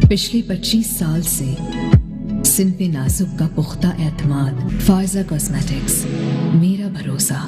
पिछले 25 साल से सिंध पे नाजुक का पुख्ता एतमाद। फायजा कॉस्मेटिक्स, मेरा भरोसा।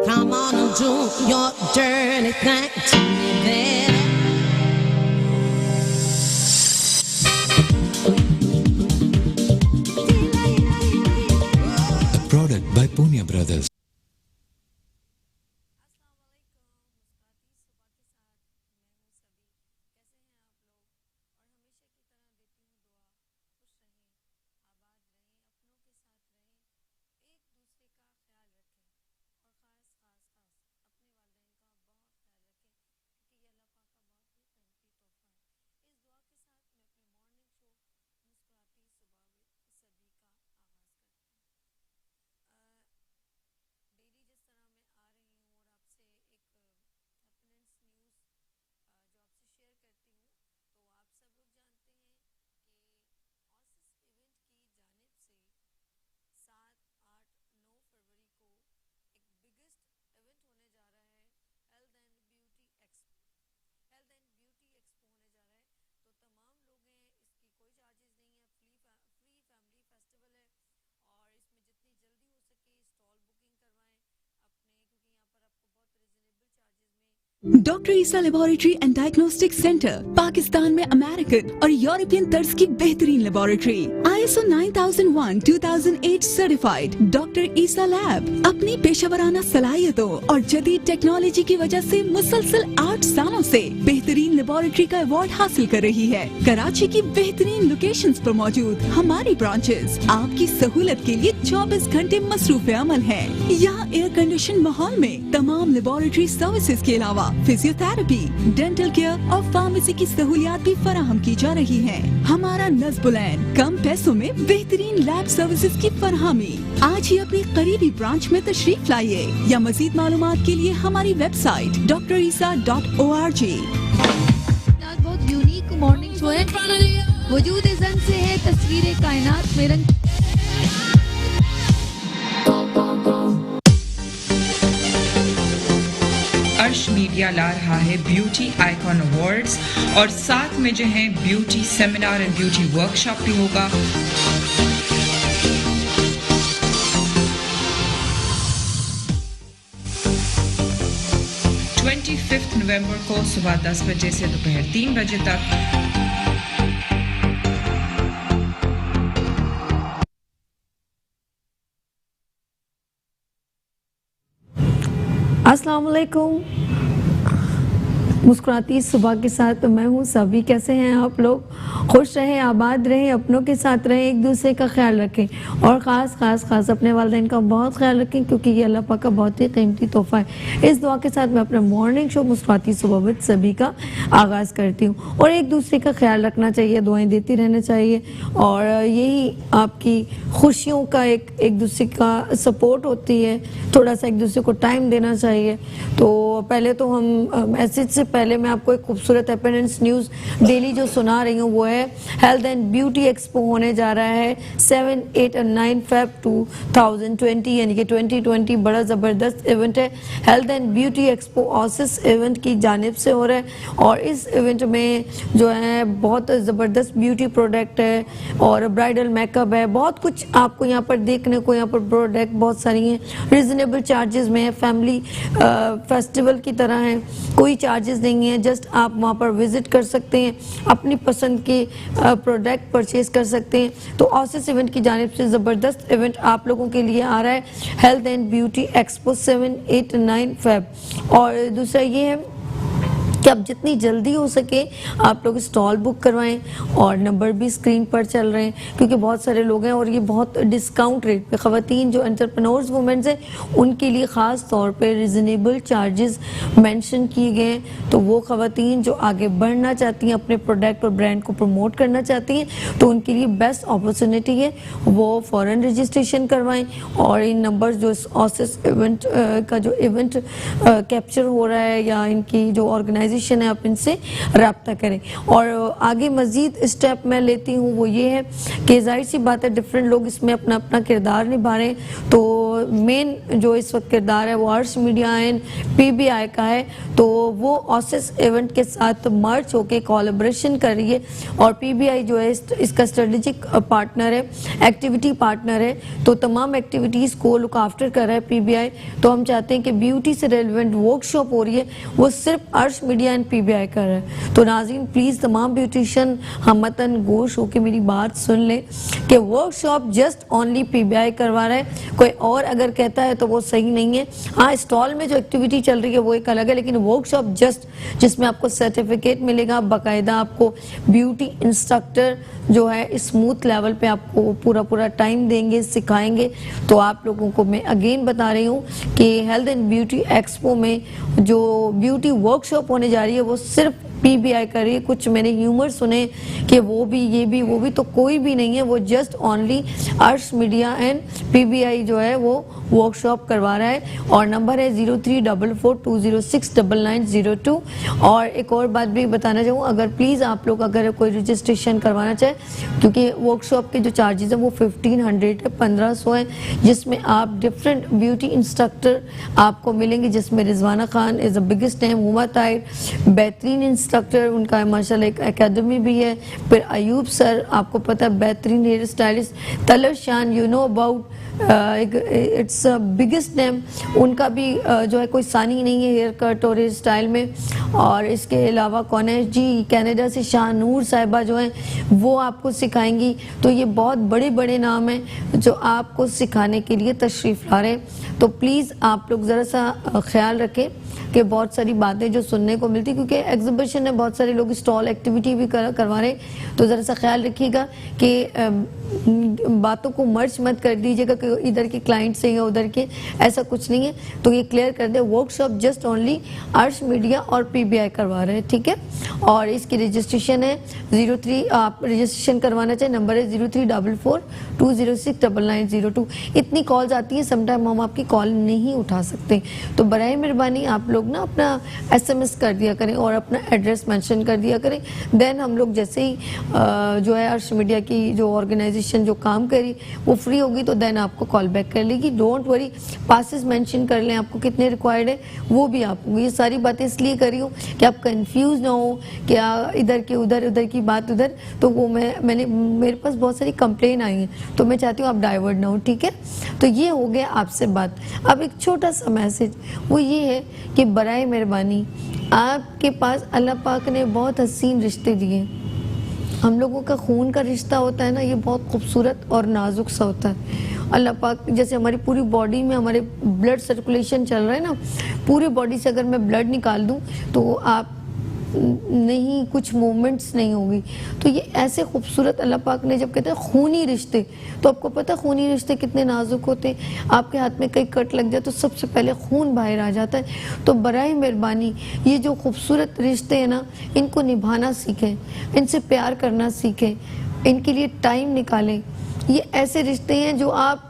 Come on and do your dirty thing to me, baby. A product by Punya Brothers. Doctor Isa laboratory and diagnostic centre Pakistan में अमेरिकन और यूरोपियन तर्ज की बेहतरीन लेबोरेटरी, ISO 9001-2008 सर्टिफाइड। डॉक्टर ईसा लैब अपनी पेशेवराना सलाहियतों और जदीद टेक्नोलॉजी की वजह से मुसलसल 8 सालों से बेहतरीन लेबोरेटरी का अवार्ड हासिल कर रही है। कराची की बेहतरीन लोकेशंस पर मौजूद हमारी ब्रांचेस आपकी सहूलत के लिए 24 घंटे मसरूफ अमल है। यहाँ एयर कंडीशन माहौल में तमाम लेबोरेटरी सर्विसेज के अलावा फिजियोथेरेपी, डेंटल केयर और फार्मेसी की सहूलियात भी फराहम की जा रही है। हमारा नज़्बुलैन कम पैसों में बेहतरीन लैब सर्विसेज की फरहमी। आज ही अपनी करीबी ब्रांच में तशरीफ लाइए या मजीद मालूमात के लिए हमारी वेबसाइट drisa.org। बहुत यूनिक मॉर्निंग शो है। वजूद इज़न से है तस्वीरें कायनात में रंग। अर्श मीडिया ला रहा है ब्यूटी आइकॉन अवार्ड्स और साथ में जो है beauty seminar and beauty workshop भी होगा। नवंबर को सुबह 10 बजे से दोपहर 3 बजे तक। अस्सलाम वालेकुम। मुस्कुराती सुबह के साथ मैं हूँ सभी। कैसे हैं आप लोग? खुश रहें, आबाद रहें, अपनों के साथ रहें, एक दूसरे का ख्याल रखें और ख़ास अपने वालिदैन का बहुत ख्याल रखें क्योंकि ये अल्लाह पाक का बहुत ही कीमती तोहफ़ा है। इस दुआ के साथ मैं अपना मॉर्निंग शो मुस्कुराती सुबह विद सभी का आगाज़ करती हूँ। और एक दूसरे का ख्याल रखना चाहिए, दुआएं देती रहना चाहिए और यही आपकी खुशियों का एक दूसरे का सपोर्ट होती है। थोड़ा सा एक दूसरे को टाइम देना चाहिए। तो पहले तो हम मैसेज से पहले मैं आपको एक खूबसूरत हैप्पीनेस न्यूज़ डेली जो सुना रही हूँ वो है हेल्थ एंड ब्यूटी एक्सपो होने जा रहा है 7, 8 और 9 फेब 2020 यानी कि 2020। बड़ा ज़बरदस्त इवेंट है। Health and beauty expo oasis event की जानिब से हो रहा है और इस इवेंट में जो है बहुत ज़बरदस्त ब्यूटी प्रोडक्ट है और ब्राइडल मेकअप है। बहुत कुछ आपको यहाँ पर देखने को, यहाँ पर प्रोडक्ट बहुत सारी हैं, रिजनेबल चार्जेस में है, फैमिली फेस्टिवल की तरह है, कोई चार्जेस नहीं है। जस्ट आप वहाँ पर विजिट कर सकते हैं, अपनी पसंद के प्रोडक्ट परचेज कर सकते हैं। तो ऑसिस इवेंट की जानिब से ज़बरदस्त इवेंट आप लोगों के लिए आ रहा है, health and beauty expo 7, 8, 9 Feb. और दूसरा ये है कि आप जितनी जल्दी हो सके आप लोग स्टॉल बुक करवाएं और नंबर भी स्क्रीन पर चल रहे हैं क्योंकि बहुत सारे लोग हैं और ये बहुत डिस्काउंट रेट पे ख़वातीन जो एंटरप्रेन्योर्स वुमेन्स हैं उनके लिए ख़ास तौर पे रिजनेबल चार्जेस मेंशन किए गए हैं। तो वो ख़वातीन जो आगे बढ़ना चाहती हैं, अपने प्रोडक्ट और ब्रांड को प्रमोट करना चाहती हैं, तो उनके लिए बेस्ट अपॉर्चुनिटी है, वो फ़ौरन रजिस्ट्रेशन करवाएं और इन नंबर जो ऑसिस इवेंट का जो इवेंट कैप्चर हो रहा है या इनकी जो ऑर्गेनाइजेशन है आप इनसे रब्ता करें। और आगे मज़ीद स्टेप मैं लेती हूँ वो ये है कि जाहिर सी बात है डिफरेंट लोग इसमें अपना अपना किरदार निभा रहे हैं। तो मेन जो इस वक्त किरदार है वो अर्श मीडिया एंड PBI का है, तो वो ऑसिस इवेंट के साथ मर्ज होकर कोलैबोरेशन कर रही है और PBI जो है इसका स्ट्रेटेजिक पार्टनर है, एक्टिविटी पार्टनर है, तो तमाम एक्टिविटीज़ को लुक आफ्टर कर रहा है PBI। तो हम चाहते हैं कि ब्यूटी से रेलिवेंट वर्कशॉप हो रही है वो सिर्फ अर्श मीडिया एंड PBI कर रहा है। तो नाज़रीन प्लीज़ तमाम ब्यूटिशियन हमतन गोश होकर मेरी बात सुन लें कि वर्कशॉप जस्ट ओनली PBI करवा रहा है, कोई और अगर कहता है तो वो सही नहीं है। हाँ, स्टॉल में जो एक्टिविटी चल रही है वो एक अलग है, लेकिन वर्कशॉप जस्ट जिसमें आपको सर्टिफिकेट मिलेगा, बाकायदा आपको ब्यूटी इंस्ट्रक्टर जो है स्मूथ लेवल पे आपको पूरा टाइम देंगे, सिखाएंगे। तो आप लोगों को मैं अगेन बता रही हूँ कि हेल्थ एंड ब्यूटी एक्सपो में जो ब्यूटी वर्कशॉप होने जा रही है वो सिर्फ PBI कर रही है। कुछ मैंने ह्यूमर सुने कि वो भी ये भी वो भी, तो कोई भी नहीं है, वो जस्ट ओनली अर्श मीडिया एंड PBI जो है वो वर्कशॉप करवा रहा है और नंबर है 034420699902। और एक और बात भी बताना चाहूँ, अगर प्लीज़ आप लोग अगर कोई रजिस्ट्रेशन करवाना चाहे, क्योंकि वर्कशॉप के जो चार्जेस हैं वो 1500 है, 1500 है, जिसमें आप डिफरेंट ब्यूटी इंस्ट्रक्टर आपको मिलेंगे, जिसमें Rizwana Khan is the biggest name, Huma Tahir बेहतरीन इंस्ट्रक्टर, उनका माशाल्लाह एक एकेडमी भी है, फिर अयूब सर आपको पता है बेहतरीन हेयर स्टाइलिस्ट, तलर शान you know about it's biggest name, उनका भी जो है कोई सानी नहीं है हेयर कट और हेयर स्टाइल में। और इसके अलावा कौन है जी, कनाडा से शाहनूर साहिबा जो हैं वो आपको सिखाएंगी। तो ये बहुत बड़े बड़े नाम हैं जो आपको सिखाने के लिए तशरीफ़ ला रहे हैं। तो प्लीज़ आप लोग ज़रा सा ख्याल रखें कि बहुत सारी बातें जो सुनने को मिलती, क्योंकि एग्जीबिशन है, बहुत सारे लोग स्टॉल एक्टिविटी भी करवा रहे हैं, तो ज़रा सा ख्याल रखिएगा कि बातों को मर्ज मत कर दीजिएगा कि इधर के क्लाइंट से या उधर के, ऐसा कुछ नहीं है। तो ये क्लियर कर दे, वर्कशॉप जस्ट ओनली अर्श मीडिया और PBI करवा रहे हैं, ठीक है। और इसकी रजिस्ट्रेशन है 03, आप रजिस्ट्रेशन करवाना चाहिए, नंबर है 034420699902। इतनी कॉल्स आती हैं, समटाइम हम आपकी कॉल नहीं उठा सकते, तो बराए मेहरबानी आप लोग ना अपना SMS कर दिया करें और अपना एड्रेस मेंशन कर दिया करें। देन हम लोग जैसे ही जो है अर्श मीडिया की जो ऑर्गेनाइजेशन जो काम करी वो फ्री होगी तो देन आपको कॉल बैक कर लेगी। डोंट वरी, पासेस मेंशन कर लें आपको कितने रिक्वायर्ड है, वो भी आपको, ये सारी बातें इसलिए करी हूँ कि आप कंफ्यूज ना हो क्या इधर की उधर, उधर की बात उधर। तो वो मैंने मेरे पास बहुत सारी कंप्लेन आई हैं, तो मैं चाहती हूँ आप डाइवर्ट ना हो, ठीक है। तो ये हो गया आपसे बात। अब एक छोटा सा मैसेज वो ये है कि बराए मेहरबानी आपके पास अल्लाह पाक ने बहुत हसीन रिश्ते दिए। हम लोगों का खून का रिश्ता होता है ना, ये बहुत खूबसूरत और नाजुक सा होता है। अल्लाह पाक जैसे हमारी पूरी बॉडी में हमारे ब्लड सर्कुलेशन चल रहा है ना, पूरी बॉडी से अगर मैं ब्लड निकाल दूं तो आप नहीं, कुछ मूवमेंट्स नहीं होगी। तो ये ऐसे खूबसूरत अल्लाह पाक ने जब कहते हैं खूनी रिश्ते, तो आपको पता है खूनी रिश्ते कितने नाजुक होते हैं। आपके हाथ में कई कट लग जाए तो सबसे पहले खून बाहर आ जाता है। तो बराए मेहरबानी ये जो खूबसूरत रिश्ते हैं ना, इनको निभाना सीखें, इनसे प्यार करना सीखें, इनके लिए टाइम निकालें। ये ऐसे रिश्ते हैं जो आप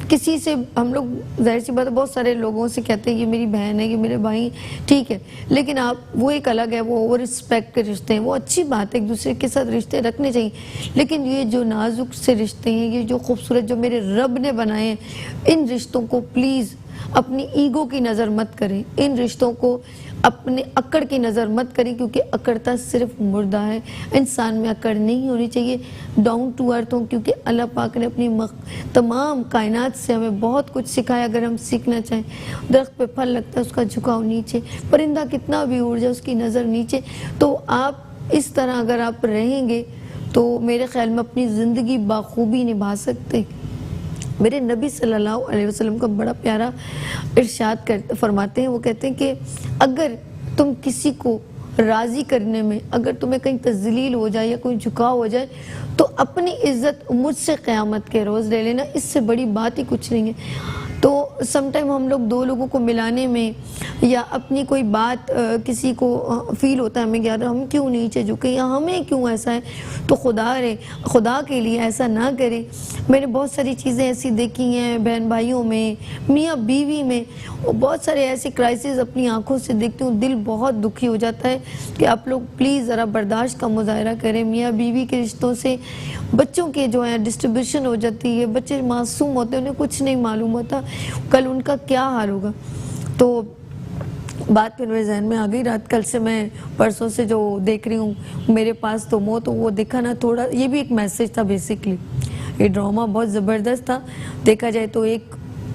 किसी से, हम लोग जाहिर सी बात है बहुत सारे लोगों से कहते हैं ये मेरी बहन है, ये मेरे भाई, ठीक है, लेकिन आप वो एक अलग है, वो रिस्पेक्ट के रिश्ते हैं, वो अच्छी बात है, एक दूसरे के साथ रिश्ते रखने चाहिए। लेकिन ये जो नाजुक से रिश्ते हैं, ये जो खूबसूरत जो मेरे रब ने बनाए हैं, इन रिश्तों को प्लीज़ अपनी ईगो की नज़र मत करें, इन रिश्तों को अपने अकड़ की नज़र मत करें, क्योंकि अकड़ता सिर्फ मुर्दा है। इंसान में अकड़ नहीं होनी चाहिए, डाउन टू अर्थ हो, क्योंकि अल्लाह पाक ने अपनी तमाम कायनात से हमें बहुत कुछ सिखाया। अगर हम सीखना चाहें, दरख्त पे फल लगता है उसका झुकाव नीचे, परिंदा कितना भी उड़ जाए उसकी नज़र नीचे। तो आप इस तरह अगर आप रहेंगे तो मेरे ख्याल में अपनी ज़िंदगी बाखूबी निभा सकते। मेरे नबी सल्लल्लाहु अलैहि वसल्लम का बड़ा प्यारा इरशाद फरमाते हैं, वो कहते हैं कि अगर तुम किसी को राज़ी करने में अगर तुम्हें कहीं तज़लील हो जाए या कोई झुकाव हो जाए तो अपनी इज़्ज़त मुझसे क़यामत के रोज़ ले लेना, इससे बड़ी बात ही कुछ नहीं है। तो समटाइम हम लोग दो लोगों को मिलाने में या अपनी कोई बात किसी को फील होता है हमें कि यार हम क्यों नीचे झुके या हमें क्यों ऐसा है, तो खुदा के लिए ऐसा ना करें। मैंने बहुत सारी चीज़ें ऐसी देखी हैं बहन भाइयों में, मियाँ बीवी में, और बहुत सारे ऐसे क्राइसिस अपनी आंखों से देखती हूँ, दिल बहुत दुखी हो जाता है कि आप लोग प्लीज़ ज़रा बर्दाश्त का मुजाहरा करें। मियाँ बीवी के रिश्तों से बच्चों के जो है डिस्ट्रीब्यूशन हो जाती है, बच्चे मासूम होते हैं, उन्हें कुछ नहीं मालूम होता कल उनका क्या हाल होगा। तो बात फिर मेरे जहन में आ गई, रात कल से मैं परसों से जो देख रही हूँ मेरे पास तो तो वो देखा ना, थोड़ा ये भी एक मैसेज था बेसिकली। ये ड्रामा बहुत ज़बरदस्त था देखा जाए तो।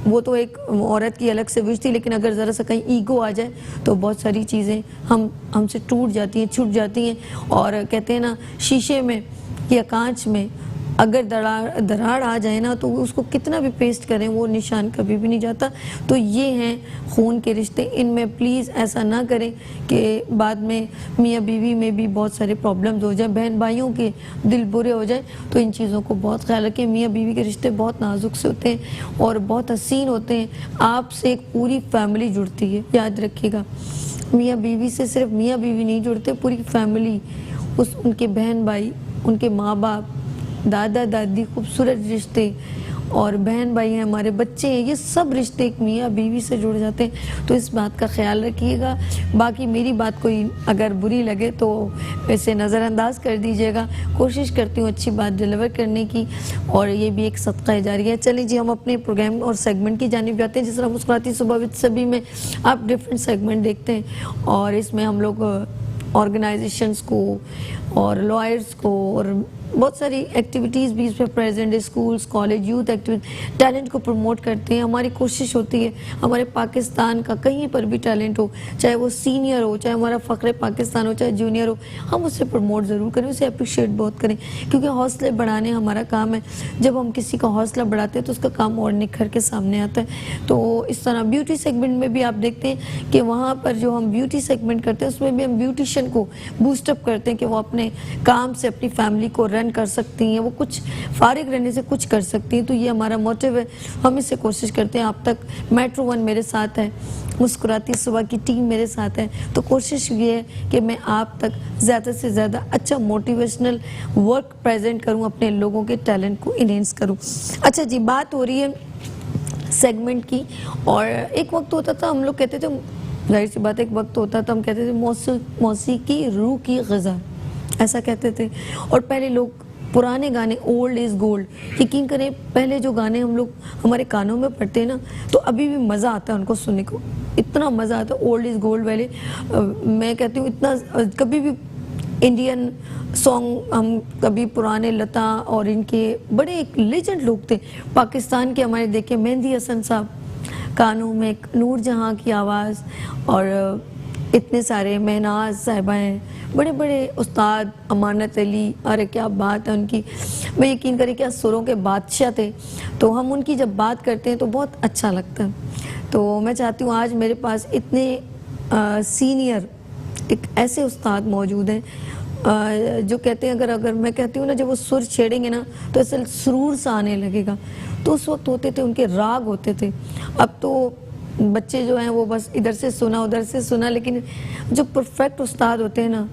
वो तो एक औरत की अलग से विश थी, लेकिन अगर ज़रा सा कहीं ईगो आ जाए तो बहुत सारी चीज़ें हमसे टूट जाती हैं, छूट जाती हैं। और कहते हैं ना, शीशे में या कांच में अगर दरार आ जाए ना तो उसको कितना भी पेस्ट करें वो निशान कभी भी नहीं जाता। तो ये हैं खून के रिश्ते, इनमें प्लीज़ ऐसा ना करें कि बाद में मियाँ बीवी में भी बहुत सारे प्रॉब्लम्स हो जाए, बहन भाइयों के दिल बुरे हो जाए। तो इन चीज़ों को बहुत ख्याल रखें। मियाँ बीवी के रिश्ते बहुत नाजुक से होते हैं और बहुत हसीन होते हैं। आपसे एक पूरी फैमिली जुड़ती है, याद रखिएगा। मियाँ बीवी से सिर्फ मियाँ बीवी नहीं जुड़ते, पूरी फैमिली, उनके बहन भाई, उनके माँ बाप, दादा दादी, खूबसूरत रिश्ते, और बहन भाई हैं, हमारे बच्चे हैं, ये सब रिश्ते एक मियाँ बीवी से जुड़ जाते हैं। तो इस बात का ख्याल रखिएगा। बाकी मेरी बात कोई अगर बुरी लगे तो इसे नज़रअंदाज कर दीजिएगा। कोशिश करती हूँ अच्छी बात डिलीवर करने की, और ये भी एक सदका जारी है। चलिए जी, हम अपने प्रोग्राम और सेगमेंट की जानिब जाते हैं। जिस तरह मुस्कुराती सुबह विद सभी में आप डिफरेंट सेगमेंट देखते हैं, और इसमें हम लोग ऑर्गेनाइजेशंस को और लॉयर्स को और बहुत सारी एक्टिविटीज़ भी इसमें प्रेजेंट है, schools, college, youth activity, talent को प्रमोट करते हैं। हमारी कोशिश होती है हमारे पाकिस्तान का कहीं पर भी टैलेंट हो, चाहे वो सीनियर हो, चाहे हमारा फ़ख्र पाकिस्तान हो, चाहे जूनियर हो, हम उसे प्रमोट ज़रूर करें, उसे अप्रिशिएट बहुत करें, क्योंकि हौसले बढ़ाने हमारा काम है। जब हम किसी का हौसला बढ़ाते हैं तो उसका काम और निखर के सामने आता है। तो इस तरह ब्यूटी सेगमेंट में भी आप देखते हैं कि वहाँ पर जो हम ब्यूटी सेगमेंट करते हैं उसमें भी हम ब्यूटिशियन को बूस्टअप करते हैं कि वो अपने काम से अपनी फैमिली को रन कर सकती हैं, वो कुछ फारिग रहने से कुछ कर सकती हैं। तो ये हमारा मोटिव है, हम इससे कोशिश करते हैं। आप तक मेट्रो 1 मेरे साथ है, मुस्कुराती सुबह की टीम मेरे साथ है, तो कोशिश ये है कि मैं आप तक ज़्यादा से ज़्यादा अच्छा मोटिवेशनल वर्क प्रेजेंट करूं, अपने लोगों के टैलेंट को इनहेंस करूं। अच्छा जी, बात हो रही है सेगमेंट की। और एक वक्त होता था, हम लोग कहते थे, जाहिर सी बात, एक वक्त होता था हम कहते थे मौसीकी रूह की ग़िज़ा, ऐसा कहते थे। और पहले लोग पुराने गाने, ओल्ड इज़ गोल्ड, यकीन करें पहले जो गाने हम लोग हमारे कानों में पड़ते हैं ना, तो अभी भी मज़ा आता है उनको सुनने को, इतना मज़ा आता है। ओल्ड इज़ गोल्ड वाले मैं कहती हूँ, इतना कभी भी इंडियन सॉन्ग हम कभी पुराने लता और इनके बड़े एक लेजेंड लोग थे पाकिस्तान के, हमारे देखे मेहंदी हसन साहब, कानों में नूर जहाँ की आवाज़, और इतने सारे महनाज साहिबा हैं, बड़े बड़े उस्ताद, अमानत अली, अरे क्या बात है उनकी, मैं यकीन करें क्या सुरों के बादशाह थे। तो हम उनकी जब बात करते हैं तो बहुत अच्छा लगता है। तो मैं चाहती हूँ आज मेरे पास इतने सीनियर एक ऐसे उस्ताद मौजूद हैं जो कहते हैं, अगर मैं कहती हूँ ना, जब वो सुर छेड़ेंगे ना तो ऐसे सुरूर सा आने लगेगा। तो उस वक्त होते थे उनके राग होते थे। अब तो बच्चे जो हैं वो बस इधर से सुना उधर से सुना, लेकिन जो परफेक्ट उस्ताद होते हैं ना,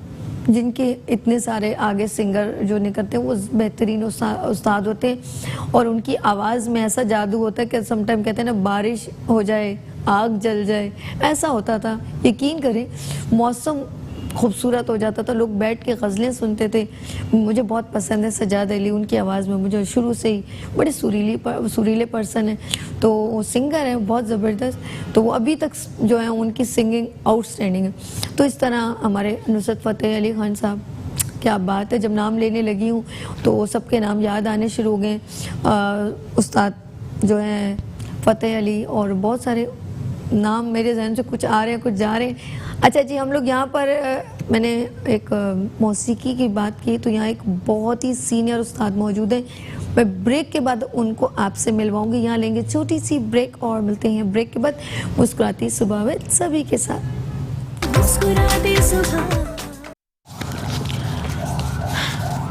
जिनके इतने सारे आगे सिंगर जो निकलते हैं, वो बेहतरीन उस्ताद होते हैं। और उनकी आवाज़ में ऐसा जादू होता है कि समटाइम कहते हैं ना, बारिश हो जाए आग जल जाए, ऐसा होता था। यकीन करें मौसम खूबसूरत हो जाता था, लोग बैठ के गज़लें सुनते थे। मुझे बहुत पसंद है सजाद अली, उनकी आवाज़ में मुझे शुरू से ही बड़े सुरीले पर्सन है। तो वो सिंगर हैं बहुत ज़बरदस्त, तो वो अभी तक जो है उनकी सिंगिंग आउटस्टैंडिंग है। तो इस तरह हमारे नुसरत फ़तेह अली खान साहब, क्या बात है, जब नाम लेने लगी हूँ तो सबके नाम याद आने शुरू हो गए। उस्ताद जो हैं फ़तेह अली, और बहुत सारे नाम मेरे जहन से कुछ आ रहे हैं कुछ जा रहे हैं। अच्छा जी, हम लोग यहाँ पर मैंने एक मौसीकी की बात की, तो यहाँ एक बहुत ही सीनियर उस्ताद मौजूद हैं। मैं ब्रेक के बाद उनको आपसे मिलवाऊंगी। यहाँ लेंगे छोटी सी ब्रेक और मिलते हैं ब्रेक के बाद मुस्कुराती सुबह में सभी के साथ। मुस्कुराती सुबह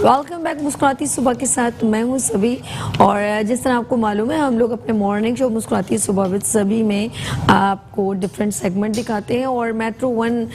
वेलकम बैक मुस्कुराती सुबह के साथ मैं हूं सभी। और जिस तरह आपको मालूम है हम लोग अपने मॉर्निंग शो मुस्कुराती सुबह विद सभी में आपको डिफरेंट सेगमेंट दिखाते हैं और मेट्रो वन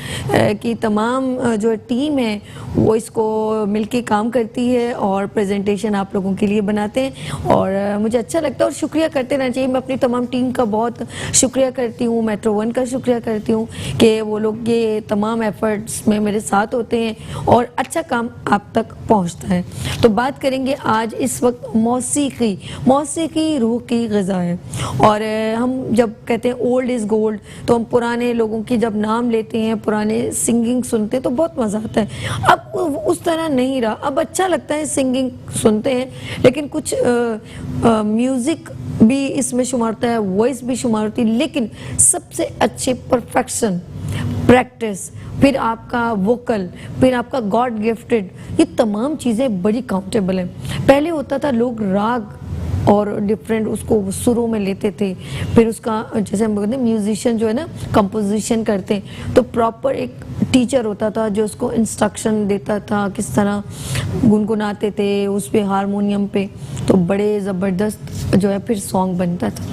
की तमाम जो टीम है वो इसको मिलके काम करती है और प्रेजेंटेशन आप लोगों के लिए बनाते हैं और मुझे अच्छा लगता है और शुक्रिया करते रहना चाहिए। मैं अपनी तमाम टीम का बहुत शुक्रिया करती हूँ, मेट्रो वन का शुक्रिया करती हूँ कि वो लोग ये तमाम एफर्ट्स में मेरे साथ होते हैं और अच्छा काम आप तक पहुँचता है। तो बात करेंगे आज इस वक्त मौसीकी रूह की ग़िज़ा है और हम जब कहते हैं ओल्ड इज़ गोल्ड तो हम पुराने लोगों की जब नाम लेते हैं, पुराने सिंगिंग सुनते हैं तो बहुत मज़ा आता है। अब उस तरह नहीं रहा, अब अच्छा लगता है सिंगिंग सुनते हैं लेकिन कुछ म्यूज़िक भी इसमें शुमार होता है, वॉइस भी शुमार होती है, लेकिन सबसे अच्छे परफेक्शन, प्रैक्टिस, फिर आपका वोकल, फिर आपका गॉड गिफ्टेड, ये तमाम चीज़ें बड़ी काउंटेबल हैं। पहले होता था लोग राग और डिफरेंट उसको सुरों में लेते थे, फिर उसका जैसे हम कहते हैं म्यूजिशियन जो है ना कंपोजिशन करते हैं तो प्रॉपर एक टीचर होता था जो उसको इंस्ट्रक्शन देता था किस तरह गुनगुनाते थे उस पे हारमोनियम पे, तो बड़े ज़बरदस्त जो है फिर सॉन्ग बनता था।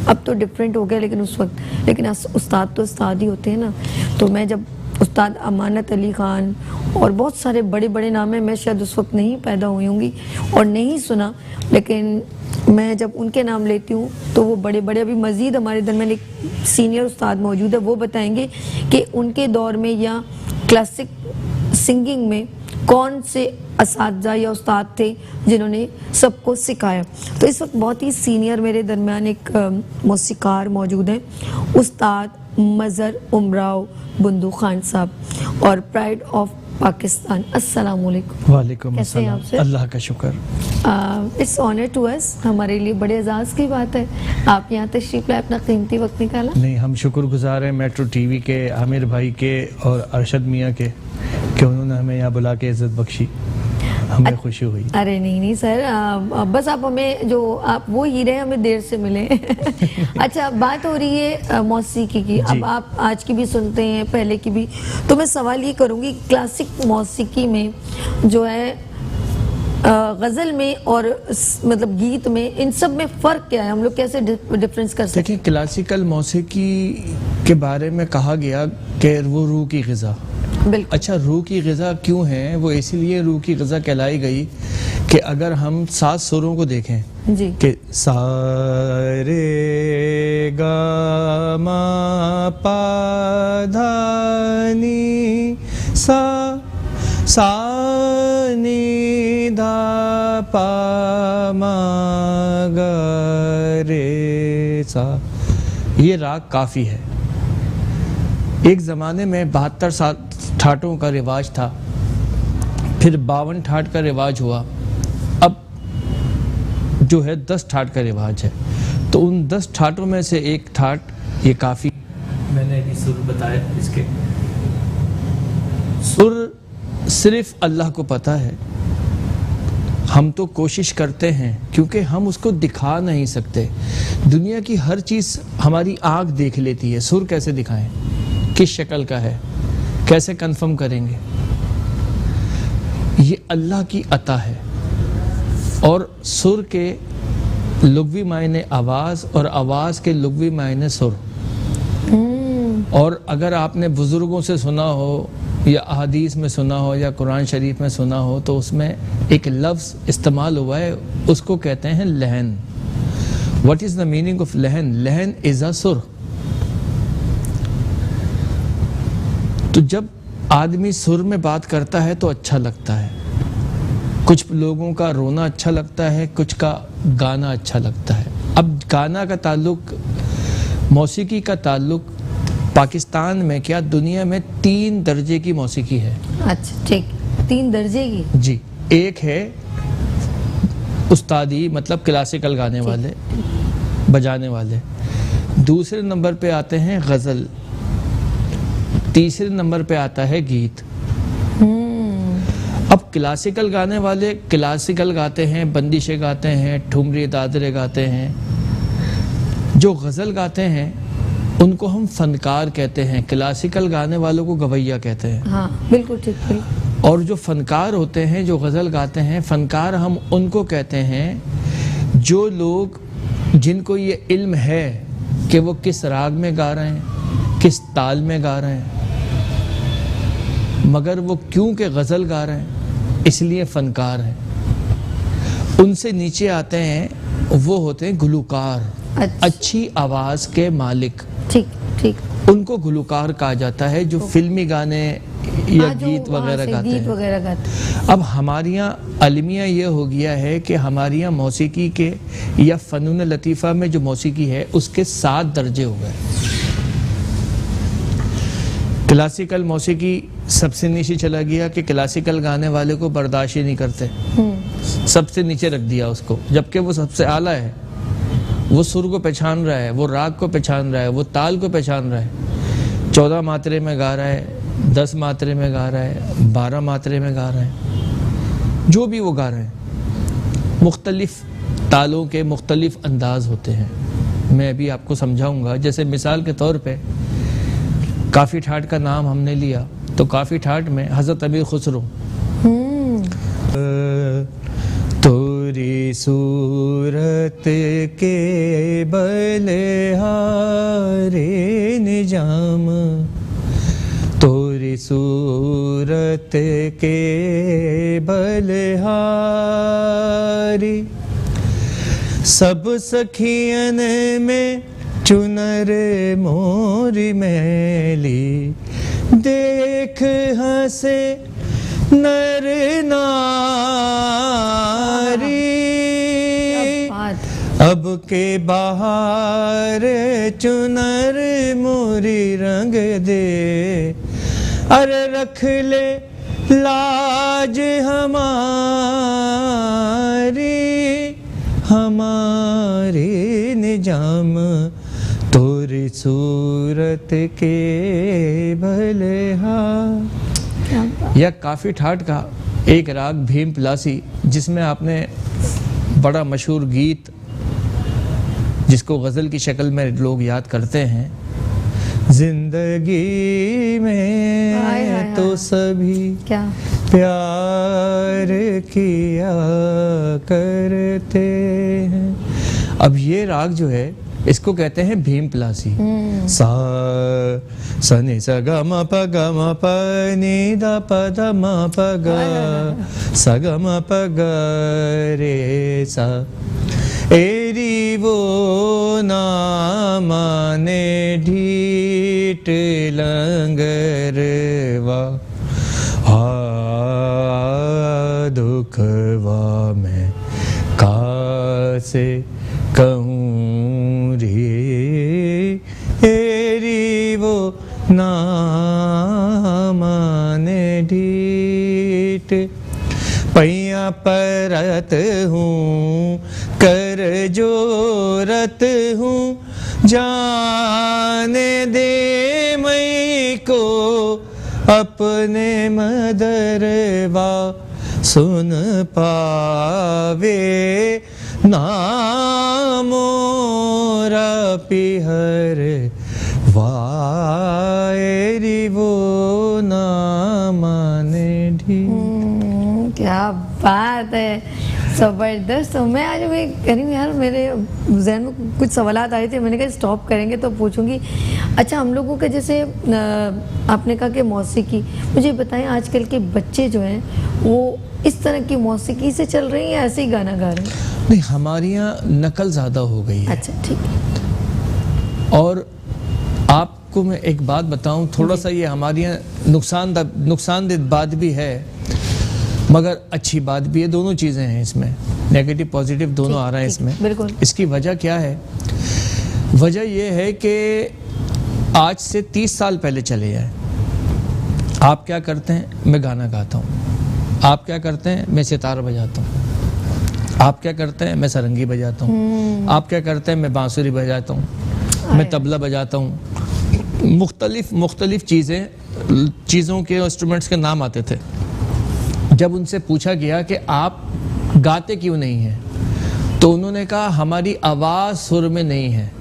अब तो डिफरेंट हो गया लेकिन उस वक्त, लेकिन उस्ताद तो उस्ताद ही होते हैं ना। तो मैं जब उस्ताद अमानत अली ख़ान और बहुत सारे बड़े बड़े नाम हैं, मैं शायद उस वक्त नहीं पैदा हुई होंगी और नहीं सुना, लेकिन मैं जब उनके नाम लेती हूँ तो वो बड़े बड़े, अभी मज़ीद हमारे दरमियान एक सीनियर उस्ताद मौजूद है, वो बताएंगे कि उनके दौर में या क्लासिक सिंगिंग में कौन से असातिज़ा या उस्ताद थे जिन्होंने सबको सिखाया। तो इस वक्त बहुत ही सीनियर मेरे दरमियान एक मौसीकार मौजूद हैं, उस्ताद मज़हर उमराव बुंदू खान साहब और प्राइड ऑफ पाकिस्तान। अस्सलाम वालेकुम। वालेकुम अस्सलाम। अल्लाह का शुक्र। इट्स ऑनर टू अस, हमारे लिए बड़े एजाज़ की बात है आप यहाँ तशरीफ़ लाए, अपना कीमती वक्त निकाला। नहीं, हम शुक्रगुजार हैं मेट्रो टीवी के, आमिर भाई के और अरशद मियाँ के कि उन्होंने हमें यहाँ बुला के इज़्ज़त बख्शी, हमें खुशी हुई। अरे नहीं सर, बस आप हमें जो आप वो हीरे हमें देर से मिले। अच्छा, बात हो रही है मौसीकी की, अब आप आज की भी सुनते हैं पहले की भी, तो मैं सवाल ये करूँगी क्लासिक मौसीकी में जो है गज़ल में और मतलब गीत में, इन सब में फ़र्क क्या है, हम लोग कैसे डिफरेंस कर सकते हैं? देखिए, क्लासिकल मौसीकी के बारे में कहा गया कि वो रूह की ग़िज़ा। अच्छा, रूह की ग़िज़ा क्यों है? वो इसीलिए रूह की ग़िज़ा कहलाई गई कि अगर हम 7 सुरों को देखें जी कि सा रे गा मा पा धा नी सा नी धा पा मा गा रे सा, ये राग काफ़ी है। एक ज़माने में 72 ठाटों का रिवाज था, फिर 52 ठाट का रिवाज हुआ, अब जो है 10 ठाट का रिवाज है। तो उन 10 ठाटों में से एक ठाट ये काफ़ी, मैंने अभी सुर बताया, इसके सुर सिर्फ अल्लाह को पता है। हम तो कोशिश करते हैं क्योंकि हम उसको दिखा नहीं सकते। दुनिया की हर चीज़ हमारी आँख देख लेती है, सुर कैसे दिखाएं, किस शक्ल का है, कैसे कंफर्म करेंगे? ये अल्लाह की अता है। और सुर के लुग़वी मायने आवाज़ और आवाज़ के लुग़वी मायने सुर। और अगर आपने बुज़ुर्गों से सुना हो या अहादीस में सुना हो या कुरान शरीफ में सुना हो तो उसमें एक लफ्ज़ इस्तेमाल हुआ है, उसको कहते हैं लहन। What is the meaning of lahan? Lahan is a सुर। तो जब आदमी सुर में बात करता है तो अच्छा लगता है। कुछ लोगों का रोना अच्छा लगता है, कुछ का गाना अच्छा लगता है। अब गाना का ताल्लुक, मौसीकी का ताल्लुक पाकिस्तान में क्या दुनिया में 3 दर्जे की मौसीकी है। अच्छा ठीक, 3 दर्जे की जी। एक है उस्तादी, मतलब क्लासिकल गाने वाले, बजाने वाले। दूसरे नंबर पे आते हैं गज़ल, तीसरे नंबर पे आता है गीत। अब क्लासिकल गाने वाले क्लासिकल गाते हैं, बंदिशें गाते हैं, ठुमरी दादरे गाते हैं। जो गज़ल गाते हैं उनको हम फनकार कहते हैं, क्लासिकल गाने वालों को गवैया कहते हैं। हाँ बिल्कुल ठीक। और जो फनकार होते हैं, जो गज़ल गाते हैं, फनकार हम उनको कहते हैं जो लोग, जिनको ये इल्म है कि वो किस राग में गा रहे हैं, किस ताल में गा रहे हैं, मगर वो क्यों के गज़ल गा रहे हैं, इसलिए फनकार हैं। उनसे नीचे आते हैं वो होते हैं गुलूकार, अच्छी आवाज़ के मालिक। ठीक ठीक। उनको गुलूकार कहा जाता है, जो फिल्मी गाने या गीत वगैरह गाते हैं। अब हमारे यहाँ अलमिया ये हो गया है कि हमारे यहाँ मौसीकी के या फ़नून लतीफ़ा में जो मौसीकी है उसके 7 दर्जे हो गए। क्लासिकल मौसीकी सबसे नीचे चला गया कि क्लासिकल गाने वाले को बर्दाश्त ही नहीं करते, सबसे नीचे रख दिया उसको, जबकि वो सबसे आला है। वो सुर को पहचान रहा है, वो राग को पहचान रहा है, वो ताल को पहचान रहा है। 14 मात्रे में गा रहा है, 10 मात्रे में गा रहा है, 12 मात्रे में गा रहा है, जो भी वो गा रहे हैं। मुख्तलिफ तालों के मुख्तलिफ अंदाज होते हैं। मैं अभी आपको समझाऊंगा। जैसे मिसाल के तौर पे काफ़ी ठाट का नाम हमने लिया, तो काफ़ी ठाट में हज़रत अमीर खुसरो, तोरी सूरत के बलहारे निजाम, तोरी सूरत के बलहारी, सब सखियन में चुनर मोरी मैली, देख हंसे नर नारी, अब के बाहर चुनर मोरी रंग दे, अरे रख ले लाज हमारी, हमारी निजाम, तोरी सूरत के भलेहा। या काफ़ी ठाट का एक राग भीम प्लासी, जिसमें आपने बड़ा मशहूर गीत जिसको गज़ल की शक्ल में लोग याद करते हैं, जिंदगी में तो सभी क्या प्यार किया करते हैं। अब ये राग जो है इसको कहते हैं भीम प्लासी। सा सनि स ग म प ग म प नि द प द म प ग स ग म प ग रे सा, एरी वो ना माने ढीठ लंगरवा, हा दुखवा में कासे कहूँ रे, एरी वो ना माने ढीठ, पैया परत हूँ कर जोरत हूँ, जाने दे मई को अपने मदरवा, सुन पावे नामोरा पिहर वायरी वो ना माने ढी। क्या बात है, ज़बरदस्त। तो मैं आज मैं कह रही हूँ यार, मेरे जहन में कुछ सवालात आए थे, मैंने कहा स्टॉप करेंगे तो पूछूंगी। अच्छा, हम लोगों के जैसे आपने कहा कि मौसीकी, मुझे बताएं आजकल के बच्चे जो हैं वो इस तरह की मौसीकी से चल रही हैं या ऐसे ही गाना गा रहे हैं? नहीं, हमारे यहाँ नकल ज़्यादा हो गई है। अच्छा, ठीक है। और आपको मैं एक बात बताऊं, थोड़ा सा ये हमारे यहाँ नुकसानदेह बात भी है मगर अच्छी बात भी है। दोनों चीज़ें हैं इसमें, नेगेटिव पॉजिटिव दोनों आ रहे हैं इसमें। बिल्कुल। इसकी वजह क्या है? वजह ये है कि आज से 30 साल पहले चले जाए, आप क्या करते हैं? मैं गाना गाता हूँ। आप क्या करते हैं? मैं सितार बजाता हूँ। आप क्या करते हैं? मैं सरंगी बजाता हूँ। आप क्या करते हैं? मैं बांसुरी बजाता हूँ, मैं तबला बजाता हूँ। मुख्तलिफ चीज़ों के इंस्ट्रूमेंट्स के नाम आते थे। जब उनसे पूछा गया कि आप गाते क्यों नहीं हैं, तो उन्होंने कहा हमारी आवाज़ सुर में नहीं है।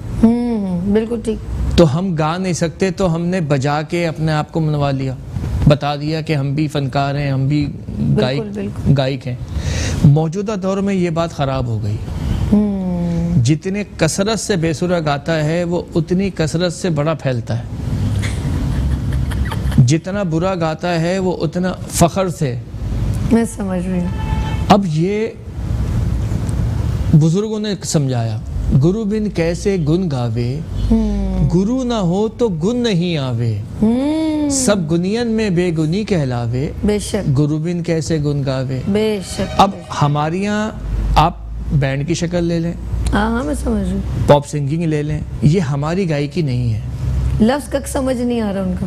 बिल्कुल ठीक। तो हम गा नहीं सकते, तो हमने बजा के अपने आप को मनवा लिया। बता दिया कि हम भी फनकार हैं, हम भी गायक हैं। मौजूदा दौर में ये बात ख़राब हो गई। जितने कसरत से बेसुरा गाता है वो उतनी कसरत से बड़ा फैलता है, जितना बुरा गाता है वो उतना फख्र से। मैं समझ रही हूँ। अब ये बुजुर्गों ने समझाया, गुरु बिन कैसे गुन गावे, गुरु ना हो तो गुन नहीं आवे, सब गुनियन में बेगुनी कहलावे, बेशक गुरु बिन कैसे गुन गावे। बेशक। अब हमारे यहाँ आप बैंड की शक्ल ले लें, हाँ मैं समझ रही हूँ, पॉप सिंगिंग ले लें, ये हमारी गायकी नहीं है। लफ्ज का समझ नहीं आ रहा उनका,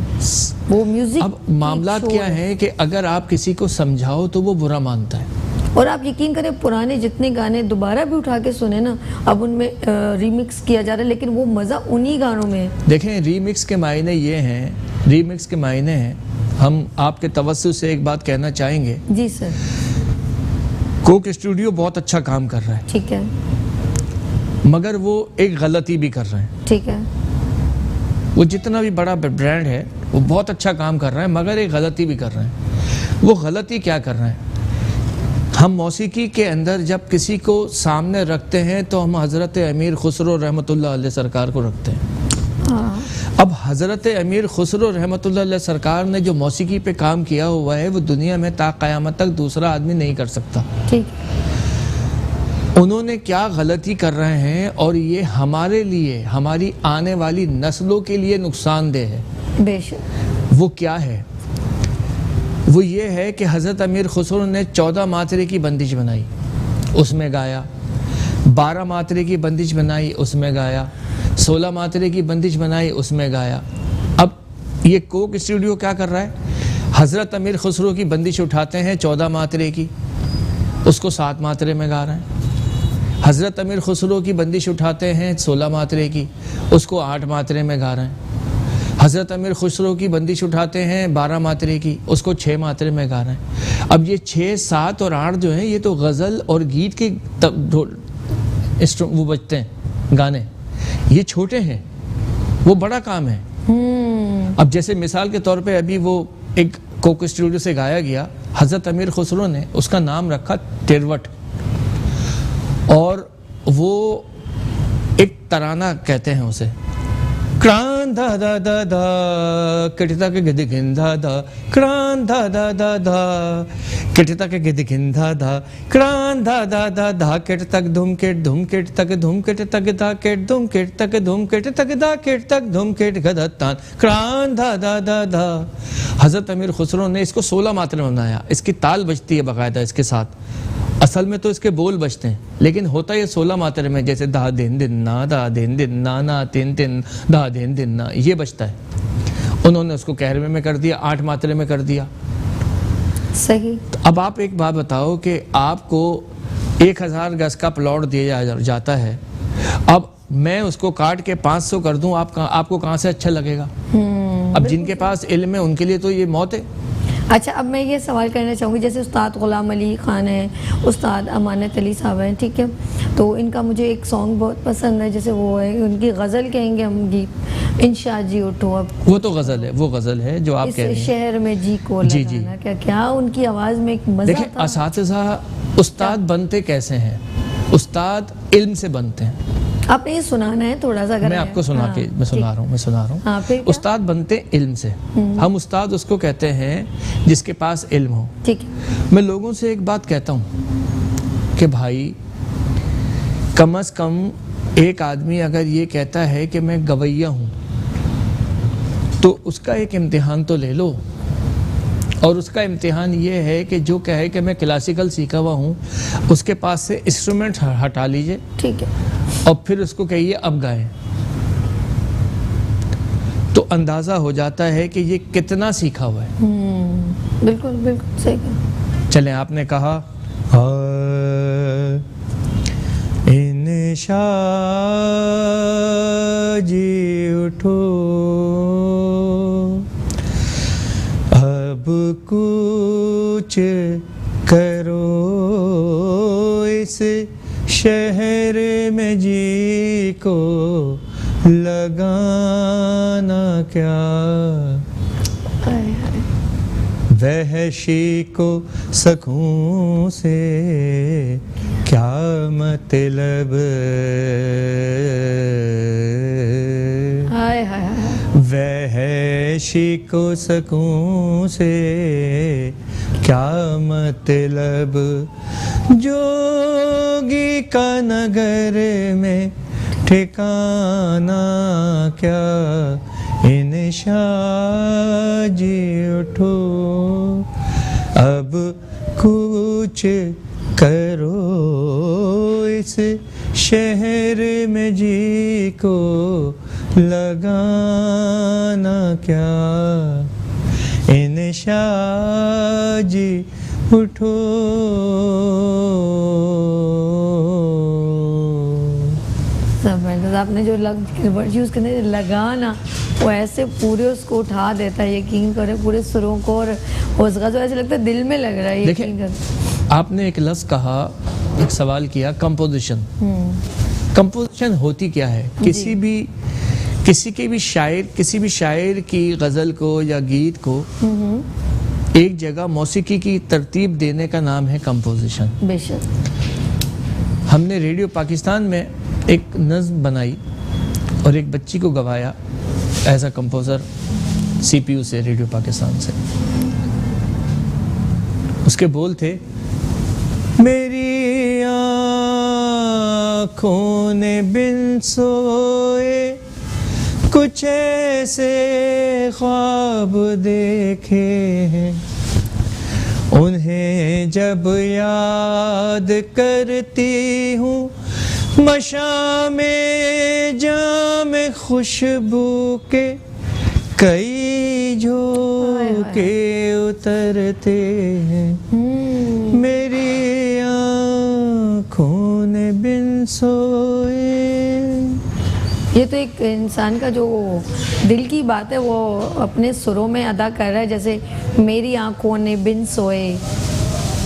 वो म्यूजिक। अब मामला क्या है कि अगर आप किसी को समझाओ तो वो बुरा मानता है। और आप यकीन करें पुराने जितने गाने दोबारा भी उठा के सुने ना, अब उनमें रीमिक्स किया जा रहा है, लेकिन वो मज़ा उन्हीं गानों में है। देखें रीमिक्स के मायने ये हैं, रीमिक्स के मायने हैं, हम आपके तवज्जुह से एक बात कहना चाहेंगे। जी सर। कोक स्टूडियो बहुत अच्छा काम कर रहा है, ठीक है, मगर वो एक गलती भी कर रहे हैं। ठीक है। वो जितना भी बड़ा ब्रांड है वो बहुत अच्छा काम कर रहा है, मगर एक गलती भी कर रहे हैं। वो गलती क्या कर रहे हैं? हम मौसीकी के अंदर जब किसी को सामने रखते हैं तो हम हज़रत अमीर खुसरो रहमतुल्लाह अलैह सरकार को रखते हैं। अब हज़रत अमीर खुसरो रहमतुल्लाह अलैह सरकार ने जो मौसीकी पे काम किया हुआ है वो दुनिया में ता क़यामत तक दूसरा आदमी नहीं कर सकता। ठीक। उन्होंने क्या गलती कर रहे हैं और ये हमारे लिए, हमारी आने वाली नस्लों के लिए नुकसानदेह है। बेशक। वो क्या है? वो ये है कि हज़रत अमीर खुसरो ने 14 मातरे की बंदिश बनाई, उसमें गाया, 12 मातरे की बंदिश बनाई, उसमें गाया, 16 मातरे की बंदिश बनाई, उसमें गाया। अब ये कोक स्टूडियो क्या कर रहा है? हज़रत अमीर खुसरो की बंदिश उठाते हैं 14 मातरे की, उसको 7 मातरे में गा रहे हैं। हज़रत अमीर खुसरो की बंदिश उठाते हैं 16 मातरे की, उसको 8 मातरे में गा रहे हैं। हज़रत अमीर खुसरो की बंदिश उठाते हैं 12 मातरे की, उसको 6 मातरे में गा रहे हैं। अब ये 6, 7 और 8 जो हैं ये तो गज़ल और गीत के वो बजते हैं गाने, ये छोटे हैं, वो बड़ा काम है। अब जैसे मिसाल के तौर पे अभी वो एक कोक स्टूडियो से गाया गया, हज़रत अमीर खुसरो ने उसका नाम रखा तिरवट, और वो एक तराना कहते हैं उसे, क्रान धा धा धा धा कटिता के गिद गिंधा धा, क्रान धा धा धा धा कटिता के गिद गिंधा धा, क्रान धा धा धा धा केट तक धूम केट तक धूम केट तक धा केट धूम केट तक धूम केट तक धा केट तक धूम केट गदतान, क्रान धा धा धा धा। हज़रत अमीर खुसरो ने इसको 16 मात्रा में बनाया, इसकी ताल बजती है बाकायदा इसके साथ, असल में तो इसके बोल बजते हैं, लेकिन होता ये 16 मात्रे में, जैसे दा दिन दिन ना, दा दिन दिन ना, ना तिन तिन, दा दिन दिन ना, ये बजता है। उन्होंने उसको 11वें में कर दिया, 8 मात्रे में कर दिया। सही। तो अब आप एक बात बताओ कि आपको 1000 गज का प्लॉट दिया जाता है, अब मैं उसको काट के 500 कर दूं, आपको कहाँ से अच्छा लगेगा? अब जिनके पास इल्म है उनके लिए तो ये मौत है। अच्छा, अब मैं ये सवाल करना चाहूँगी, जैसे उस्ताद ग़ुलाम अली ख़ान है, उस्ताद अमानत अली साहब हैं, ठीक है, तो इनका मुझे एक सॉन्ग बहुत पसंद है, जैसे वो है उनकी गज़ल कहेंगे हम गीत, इंशा जी उठो। अब वो तो गज़ल है, वो गज़ल है जो आप कह रहे हैं, शहर में जी को जी लगाना, क्या क्या उनकी आवाज़ में एक मज़ा देखिए, था। असातिज़ा उस्ताद बनते कैसे हैं? उस्ताद इल्म से बनते हैं। आपने ये सुनाना है थोड़ा सा, अगर मैं आपको सुना के मैं सुना रहा हूँ। हाँ, उस्ताद बनते इल्म से, हम उस्ताद उसको कहते हैं जिसके पास इल्म हो। ठीक है। मैं लोगों से एक बात कहता हूँ कि भाई, कम से कम एक आदमी अगर ये कहता है कि मैं गवैया हूँ तो उसका एक इम्तिहान तो ले लो, और उसका इम्तिहान ये है कि जो कहे कि मैं क्लासिकल सीखा हुआ हूँ उसके पास से इंस्ट्रूमेंट हटा लीजिए, ठीक है, और फिर उसको कहिए अब गाएं, तो अंदाज़ा हो जाता है कि ये कितना सीखा हुआ है। बिल्कुल बिल्कुल सही कहा। चलें, आपने कहा इंशा जी उठो, अब कुछ करो, इस शहर में जी को लगाना क्या। वहशी को सकूं से क्या मतलब, हाय हाय हाय। वहशी को सकूं से क्या मतलब, जोगी का नगर में ठिकाना क्या, इन शाजी उठो अब कुछ करो, इस शहर में जी को लगाना क्या, इन शाजी उठो। जबरदस्त, आपने जो वर्ड यूज़ करने लगाना, वो ऐसे पूरे उसको उठा देता है, यकीन करें पूरे सुरों को, और उसका जो ऐसे लगता है दिल में लग रहा है, यकीन करें। आपने एक लफ्ज़ कहा, एक सवाल किया, कंपोजिशन। कंपोजिशन होती क्या है? किसी भी शायर की गज़ल को या गीत को एक जगह मौसीकी की तरतीब देने का नाम है कंपोजिशन। बेशक। हमने रेडियो पाकिस्तान में एक नज़्म बनाई और एक बच्ची को गवाया एज अ कंपोज़र, CPU से, रेडियो पाकिस्तान से। उसके बोल थे, मेरी आँखों ने बिन सोए कुछ ऐसे ख्वाब देखे हैं, उन्हें जब याद करती हूँ मशामे जाम खुशबू के कई झोंके उतरते हैं, मेरी आँखों ने बिन सोए। ये तो एक इंसान का जो दिल की बात है वो अपने सुरों में अदा कर रहा है, जैसे मेरी आंखों ने बिन सोए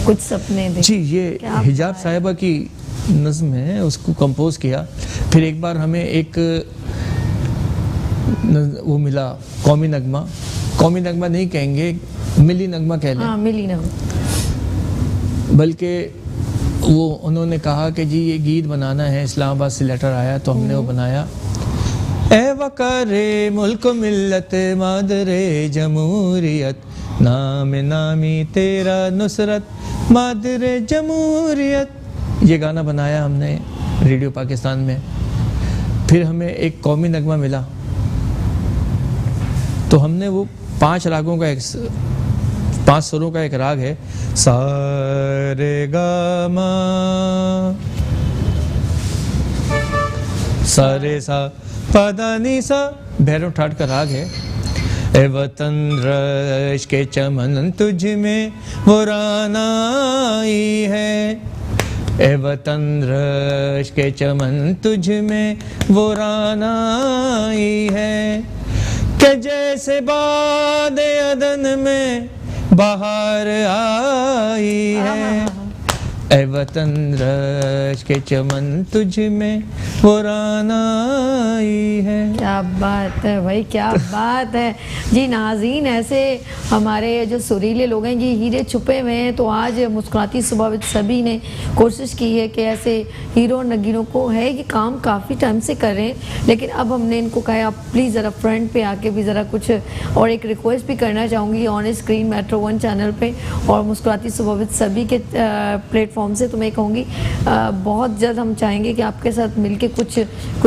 कुछ सपने देखे। जी, ये हिजाब साहिबा की नज़्म है, उसको कंपोज किया। फिर एक बार हमें एक वो मिला, कौमी नगमा नहीं कहेंगे, मिली नगमा कह लें। हाँ, मिली नगमा। बल्कि वो उन्होंने कहा कि जी ये गीत बनाना है, इस्लामाबाद से लेटर आया तो हमने वो बनाया। ए वकारे मुल्क मिल्लत मादरे जमूरियत, नाम नामी तेरा नुसरत मादरे जमूरियत, ये गाना बनाया हमने रेडियो पाकिस्तान में। फिर हमें एक कौमी नगमा मिला तो हमने वो 5 रागों का 5 सुरों का एक राग है, सा रे गा मा, सा रे सा पा दा नी सा, भैरव ठाट का राग है। ए वतन रश के चमन तुझ में वो राना आई है, ए वतन रश के चमन तुझ में वो राना आई है, कि जैसे बाद अदन में बाहर आई है, ए वतन रश के चमन तुझ में वो राना आई है। क्या बात है भाई, क्या बात है जी। नाज़रीन, ऐसे हमारे जो सुरीले लोग हैं, ये हीरे छुपे हुए हैं। तो आज मुस्कुराती सुबह विद सभी ने कोशिश की है कि ऐसे हीरो नगीनों को है कि काम काफ़ी टाइम से कर रहे हैं, लेकिन अब हमने इनको कहा आप प्लीज़ ज़रा फ्रंट पे आके भी ज़रा कुछ, और एक रिक्वेस्ट भी करना चाहूँगी ऑन स्क्रीन मेट्रो 1 चैनल पे और मुस्कुराती सुबह विद सभी के प्लेटफॉर्म से। तो मैं कहूँगी बहुत जल्द हम चाहेंगे कि आपके साथ मिलके कुछ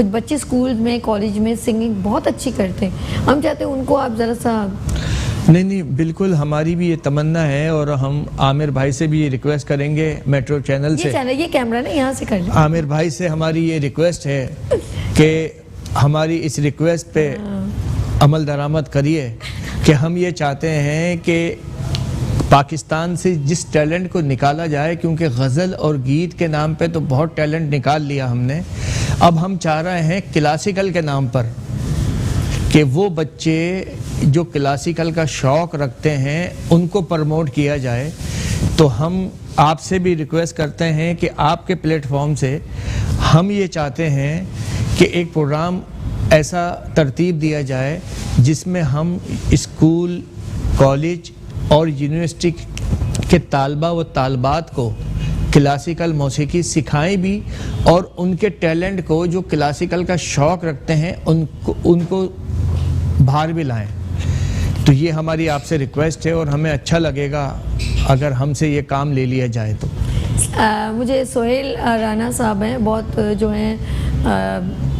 बच्चे स्कूल में, कॉलेज में सिंगिंग बहुत अच्छी करते हैं, हम चाहते हैं उनको आप ज़रा सा। नहीं, बिल्कुल हमारी भी ये तमन्ना है और हम आमिर भाई से भी ये रिक्वेस्ट करेंगे मेट्रो चैनल से, ये कैमरा ना यहाँ से कर लें। आमिर भाई से हमारी ये रिक्वेस्ट है कि हमारी इस रिक्वेस्ट पे अमल दरामद करिए कि हम ये चाहते हैं कि पाकिस्तान से जिस टैलेंट को निकाला जाए, क्योंकि गज़ल और गीत के नाम पे तो बहुत टैलेंट निकाल लिया हमने, अब हम चाह रहे हैं क्लासिकल के नाम पर कि वो बच्चे जो क्लासिकल का शौक़ रखते हैं उनको प्रमोट किया जाए। तो हम आपसे भी रिक्वेस्ट करते हैं कि आपके प्लेटफॉर्म से हम ये चाहते हैं कि एक प्रोग्राम ऐसा तरतीब दिया जाए जिसमें हम स्कूल, कॉलेज और यूनिवर्सिटी के तालबा व तालबात को क्लासिकल मौसीकी सिखाएं भी, और उनके टैलेंट को जो क्लासिकल का शौक़ रखते हैं उनको बाहर भी लाएं। तो ये हमारी आपसे रिक्वेस्ट है, और हमें अच्छा लगेगा अगर हमसे ये काम ले लिया जाए तो। मुझे सोहेल राना साहब हैं, बहुत जो हैं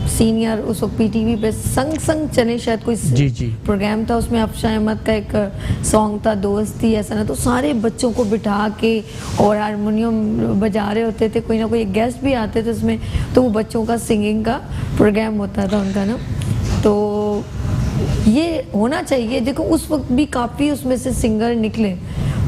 सीनियर, उस वक्त पीटीवी पे संग चले शायद कोई जी प्रोग्राम था, उसमें अफशा अहमद का एक सॉन्ग था दोस्ती ऐसा ना, तो सारे बच्चों को बिठा के और हारमोनियम बजा रहे होते थे, कोई ना कोई गेस्ट भी आते थे उसमें, तो वो बच्चों का सिंगिंग का प्रोग्राम होता था उनका ना। तो ये होना चाहिए। देखो उस वक्त भी काफ़ी उसमें से सिंगर निकले,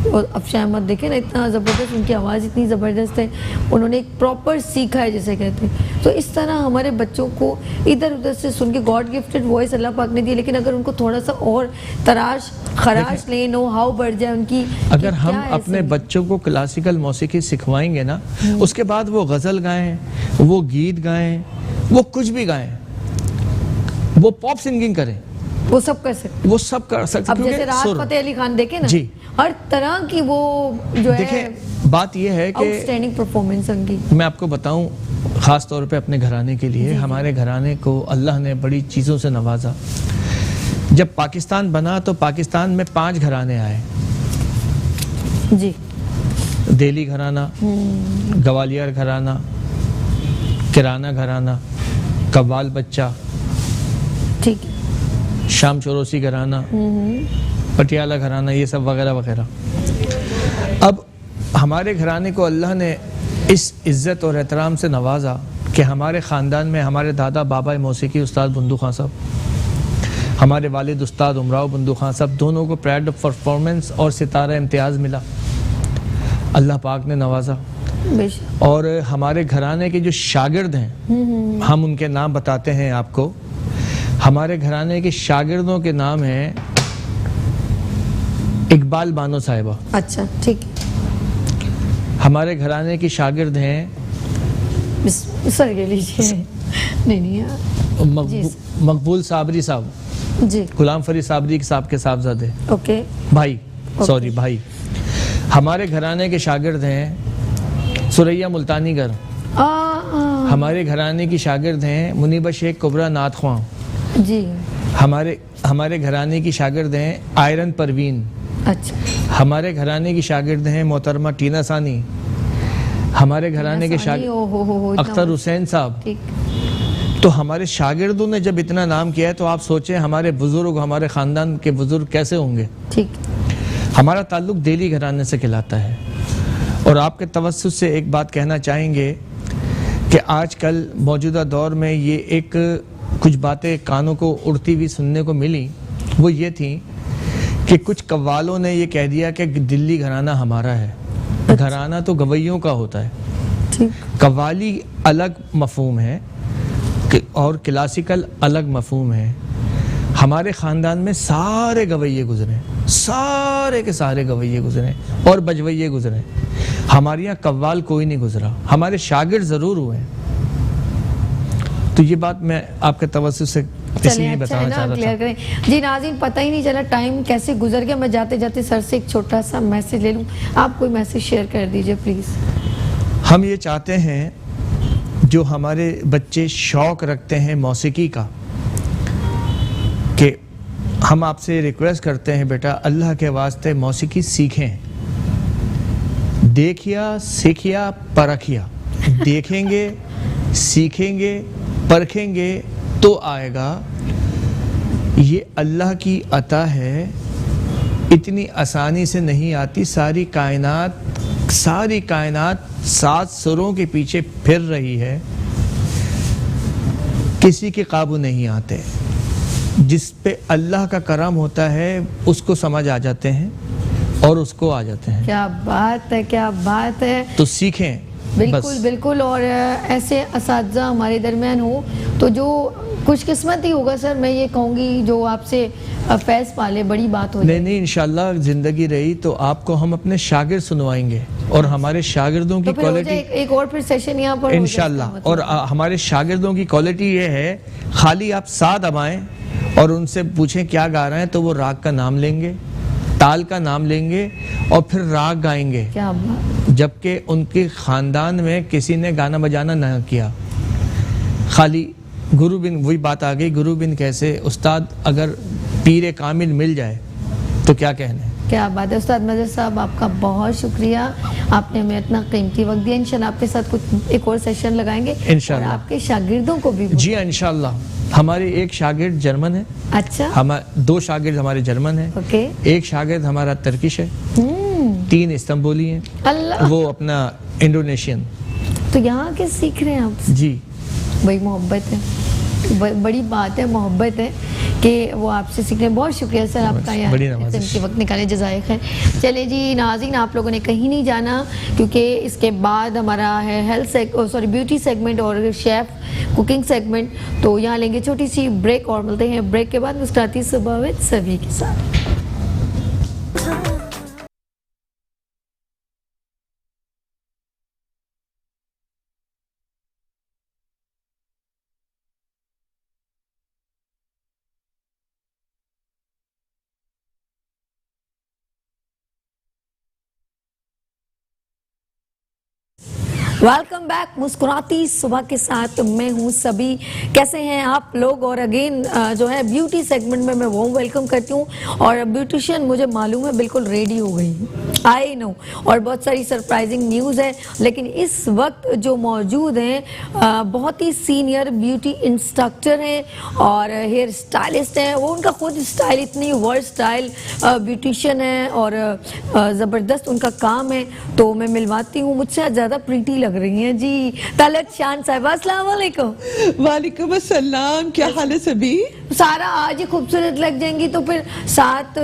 और अफशा अहमद देखे ना, इतना ज़बरदस्त, उनकी आवाज़ इतनी ज़बरदस्त है, उन्होंने एक प्रॉपर सीखा है जिसे कहते हैं। तो इस तरह हमारे बच्चों को इधर उधर से सुन के, गॉड गिफ्टेड वॉइस अल्लाह पाक ने दी, लेकिन अगर उनको थोड़ा सा और तराश खराश ले, नो हाउ बढ़ जाए उनकी, अगर हम अपने बच्चों को क्लासिकल मौसीकी सिखवाएंगे ना, उसके बाद वो गज़ल गाएं, वो गीत गाएं, वो कुछ भी गाएं, वो पॉप सिंगिंग करें, वो सब कर सकते, वो सब कर सकते। अब जैसे राहत फतेह अली खान देखे ना जी, हर तरह की वो जो है, बात ये है कि आउटस्टैंडिंग परफॉर्मेंस उनकी। मैं आपको बताऊं, ख़ास तौर पे अपने घराने के लिए, हमारे घराने को अल्लाह ने बड़ी चीज़ों से नवाजा। जब पाकिस्तान बना तो पाकिस्तान में 5 घराने आए जी, दिल्ली घराना, ग्वालियर घराना, किराना घराना, कव्वाल बच्चा, ठीक है, शाम चौरोसी घराना, पटियाला घराना, ये सब वगैरह वगैरह। अब हमारे घराने को अल्लाह ने इस इज़्ज़त और एहतराम से नवाजा कि हमारे ख़ानदान में हमारे दादा बाबा मौसीकी उस्ताद बंदू खां साहब, हमारे वालिद उस्ताद उमराव बंदू खां साहब, दोनों को प्राइड ऑफ परफॉर्मेंस और सितारा इम्तियाज़ मिला, अल्लाह पाक ने नवाजा। और हमारे घराने के जो शागिर्द हैं, हम उनके नाम बताते हैं आपको। हमारे घराने के शागिर्दों के नाम हैं इकबाल बानो साहिबा, अच्छा ठीक। हमारे घराने की शागिर्द हैं सर ये लीजिए, नहीं मकबूल साबरी साहब जी, गुलाम फरीद साबरी साहब के साहबजादे, ओके भाई, सॉरी भाई। हमारे घराने के शागिर्द हैं सुरैया मुल्तानीगर, हमारे घराने की शागिर्द हैं मुनीबा शेख कुबरा नाथ ख्वां जी, हमारे घराने की शागिर्द हैं आयरन परवीन, अच्छा, हमारे घराने की शागिर्द हैं मोहतरमा टीना सानी, हमारे घराने के शागिर्द अख्तर हुसैन साहब। तो हमारे शागिर्दों ने जब इतना नाम किया है तो आप सोचें हमारे बुजुर्ग, हमारे ख़ानदान के बुजुर्ग कैसे होंगे। ठीक, हमारा ताल्लुक दिल्ली घराने से कहलाता है। और आपके तवस्सुत से एक बात कहना चाहेंगे कि आजकल मौजूदा दौर में ये एक कुछ बातें कानों को उड़ती हुई सुनने को मिली, वो ये थी कि कुछ कव्वालों ने ये कह दिया कि दिल्ली घराना हमारा है। घराना तो गवैयों का होता है, कव्वाली अलग मफहूम है और क्लासिकल अलग मफहूम है। हमारे ख़ानदान में सारे गवैये गुजरे, सारे के सारे गवैये गुजरे और बजवैये गुजरे। हमारे यहाँ कव्वाल कोई नहीं गुजरा, हमारे शागिर्द ज़रूर हुए। तो ये बात मैं आपके तवज्जुह से इसलिए बताना चाह रहा था। जी नाज़रीन, पता ही नहीं चला टाइम कैसे गुजर गया। मैं जाते जाते सर से एक छोटा सा मैसेज ले लूँ, आप कोई मैसेज शेयर कर दीजिए प्लीज़। हम ये चाहते हैं जो हमारे बच्चे शौक़ रखते हैं मौसीकी का, कि हम आपसे रिक्वेस्ट करते हैं बेटा अल्लाह के वास्ते मौसीकी सीखें। देखिया सीखिया परखिया, देखेंगे सीखेंगे परखेंगे तो आएगा। ये अल्लाह की अता है, इतनी आसानी से नहीं आती। सारी कायनात 7 सुरों के पीछे फिर रही है, किसी के काबू नहीं आते। जिस पे अल्लाह का करम होता है उसको समझ आ जाते हैं और उसको आ जाते हैं। क्या बात है, क्या बात है। तो सीखें बिल्कुल बिल्कुल। और ऐसे असातिज़ा हमारे दरमियान हो तो जो खुशकिस्मत ही होगा सर, मैं ये कहूँगी जो आपसे फैज़ पाले, बड़ी बात हो जाए। नहीं इंशाल्लाह ज़िंदगी रही तो आपको हम अपने शागिर्द सुनवाएंगे और हमारे शागिर्दों की क्वालिटी एक और फिर सेशन यहाँ पर इंशाल्लाह। और हमारे शागिर्दों की क्वालिटी ये है, खाली आप साथ दबाएं और उनसे पूछें क्या गा रहे हैं तो वो राग का नाम लेंगे, ताल का नाम लेंगे और फिर राग गाएंगे, क्या बात। जबकि उनके खानदान में किसी ने गाना बजाना ना किया, खाली गुरु बिन। वही बात आ गई, गुरु बिन कैसे उस्ताद, अगर पीर कामिल मिल जाए तो क्या कहने। क्या बात है उस्ताद मजहर साहब, आपका बहुत शुक्रिया, आपने हमें इतना कीमती वक्त दिया। इंशाल्लाह आपके साथ कुछ एक और सेशन लगाएंगे इंशाल्लाह, और आपके शागिर्दों को भी। जी इंशाल्लाह। हमारे एक शागिर्द जर्मन है, अच्छा, हमारे 2 शागिर्द हमारे जर्मन है, ओके, एक शागिर्द हमारा तुर्किश है, 3 इस्तांबुली हैं, अल्लाह, वो अपना इंडोनेशियन। तो यहाँ के सीख रहे हैं आप? जी, बड़ी मोहब्बत है, बड़ी बात है, मोहब्बत है कि वो आपसे सीख रहे हैं। बहुत शुक्रिया सर आपका, यहाँ कीमती वक्त निकाले, जज़ाए खैर। चलिए जी नाज़रीन, आप लोगों ने कहीं नहीं जाना, क्योंकि इसके बाद हमारा है ब्यूटी सेगमेंट और शेफ़ कुकिंग सेगमेंट। तो यहाँ लेंगे छोटी सी ब्रेक और मिलते हैं ब्रेक के बाद मुस्कुराती सुबह विद सभी के साथ। वेलकम बैक मुस्कुराती सुबह के साथ, मैं हूँ सभी। कैसे हैं आप लोग? और अगेन जो है ब्यूटी सेगमेंट में मैं वॉर्म वेलकम करती हूँ। और ब्यूटिशियन मुझे मालूम है बिल्कुल रेडी हो गई, आई नो, और बहुत सारी सरप्राइजिंग न्यूज़ है। लेकिन इस वक्त जो मौजूद हैं बहुत ही सीनियर ब्यूटी इंस्ट्रक्टर हैं और हेयर स्टाइलिस्ट हैं। वो उनका खुद स्टाइल, इतनी वर्ड स्टाइल ब्यूटिशियन है और ज़बरदस्त उनका काम है। तो मैं मिलवाती हूँ, मुझसे ज़्यादा प्रीटी लग रही हैं जी, तलत शान साहिबा। अस्सलाम वालेकुम। वालेकुम अस्सलाम, क्या हाल है सभी? सारा आज ही खूबसूरत लग जाएंगी तो फिर 8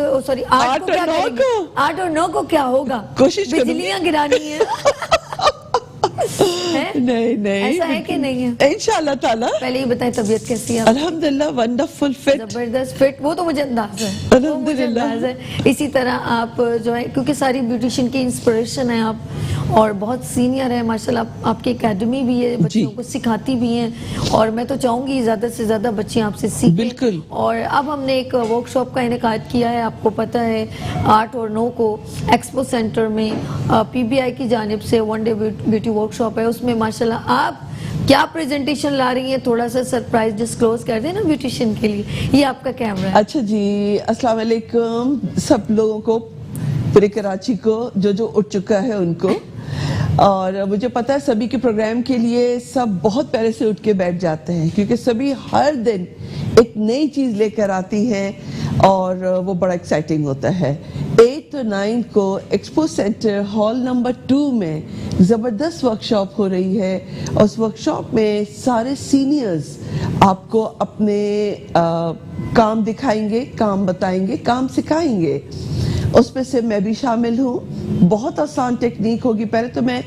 और 9 को क्या होगा? कोशिश बिजलियां गिरानी है। नहीं ऐसा है कि नहीं है? इंशाल्लाह ताला। पहले ही बताएं तबीयत कैसी है? अल्हम्दुलिल्लाह, वंडरफुल, फिट, जबरदस्त फिट। वो तो मुझे अंदाज है, अल्हम्दुलिल्लाह। इसी तरह आप जो है, क्योंकि सारी ब्यूटिशियन की इंस्पिरेशन है आप, और बहुत सीनियर है माशाल्लाह। आपकी एकेडमी भी है, बच्चों को सिखाती भी हैं, और मैं तो चाहूंगी ज्यादा से ज्यादा बच्चे आपसे सीखें। बिल्कुल। और अब हमने एक वर्कशॉप का इनेकाद किया है, आपको पता है 8 और 9 को एक्सपो सेंटर में PBI की जानिब से 1 डे ब्यूटी वर्कशॉप है। उसमें माशाल्लाह आप क्या प्रेजेंटेशन ला रही हैं, थोड़ा सा सरप्राइज डिस्क्लोज कर दें ना ब्यूटिशियन के लिए। ये आपका कैमरा है। अच्छा जी, अस्सलाम वालेकुम सब लोगों को, पूरे कराची को, जो उठ चुका है उनको। और मुझे पता है सभी के प्रोग्राम के लिए सब बहुत पहले से उठ के बैठ जाते हैं, क्योंकि सभी हर दिन एक नई चीज़ लेकर आती हैं और वो बड़ा एक्साइटिंग होता है। 8 और 9 को एक्सपो सेंटर हॉल नंबर 2 में ज़बरदस्त वर्कशॉप हो रही है। और उस वर्कशॉप में सारे सीनियर्स आपको अपने काम दिखाएंगे, काम बताएंगे, काम सिखाएंगे। उसमें से मैं भी शामिल हूँ। बहुत आसान टेक्निक होगी। पहले तो मैं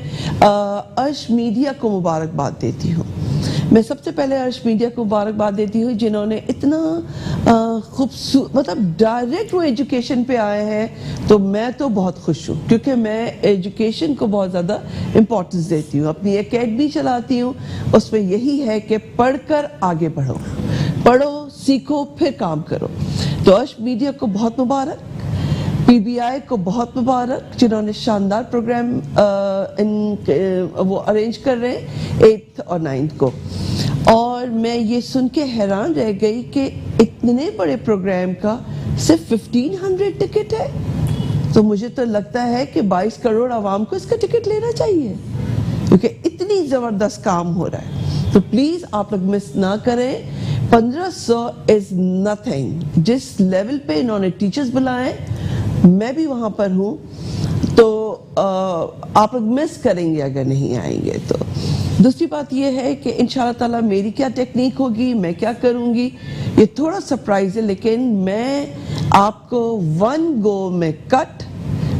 अर्श मीडिया को मुबारकबाद देती हूँ। मैं सबसे पहले अर्श मीडिया को मुबारकबाद देती हूँ जिन्होंने इतना खूबसूरत, मतलब डायरेक्ट वो एजुकेशन पे आए हैं। तो मैं तो बहुत खुश हूँ, क्योंकि मैं एजुकेशन को बहुत ज़्यादा इम्पोर्टेंस देती हूँ। अपनी एकेडमी चलाती हूँ, उसमें यही है कि पढ़कर आगे बढ़ो, पढ़ो, सीखो, फिर काम करो। तो अर्श मीडिया को बहुत मुबारक, PBI को बहुत मुबारक, जिन्होंने शानदार प्रोग्राम वो अरेंज कर रहे हैं 8th और 9th को। और मैं ये सुन के हैरान रह गई कि इतने बड़े प्रोग्राम का सिर्फ 1500 टिकट है। तो मुझे तो लगता है कि 22 करोड़ आवाम को इसका टिकट लेना चाहिए, क्योंकि इतनी ज़बरदस्त काम हो रहा है। तो प्लीज़ आप लोग मिस ना करें। 1500 इज़ नथिंग। जिस लेवल पे इन्होंने टीचर्स बुलाए, मैं भी वहाँ पर हूँ, तो आप लोग मिस करेंगे अगर नहीं आएंगे तो। दूसरी बात यह है कि इंशाल्लाह ताला मेरी क्या टेक्निक होगी, मैं क्या करूँगी, ये थोड़ा सरप्राइज है। लेकिन मैं आपको 1 गो में कट,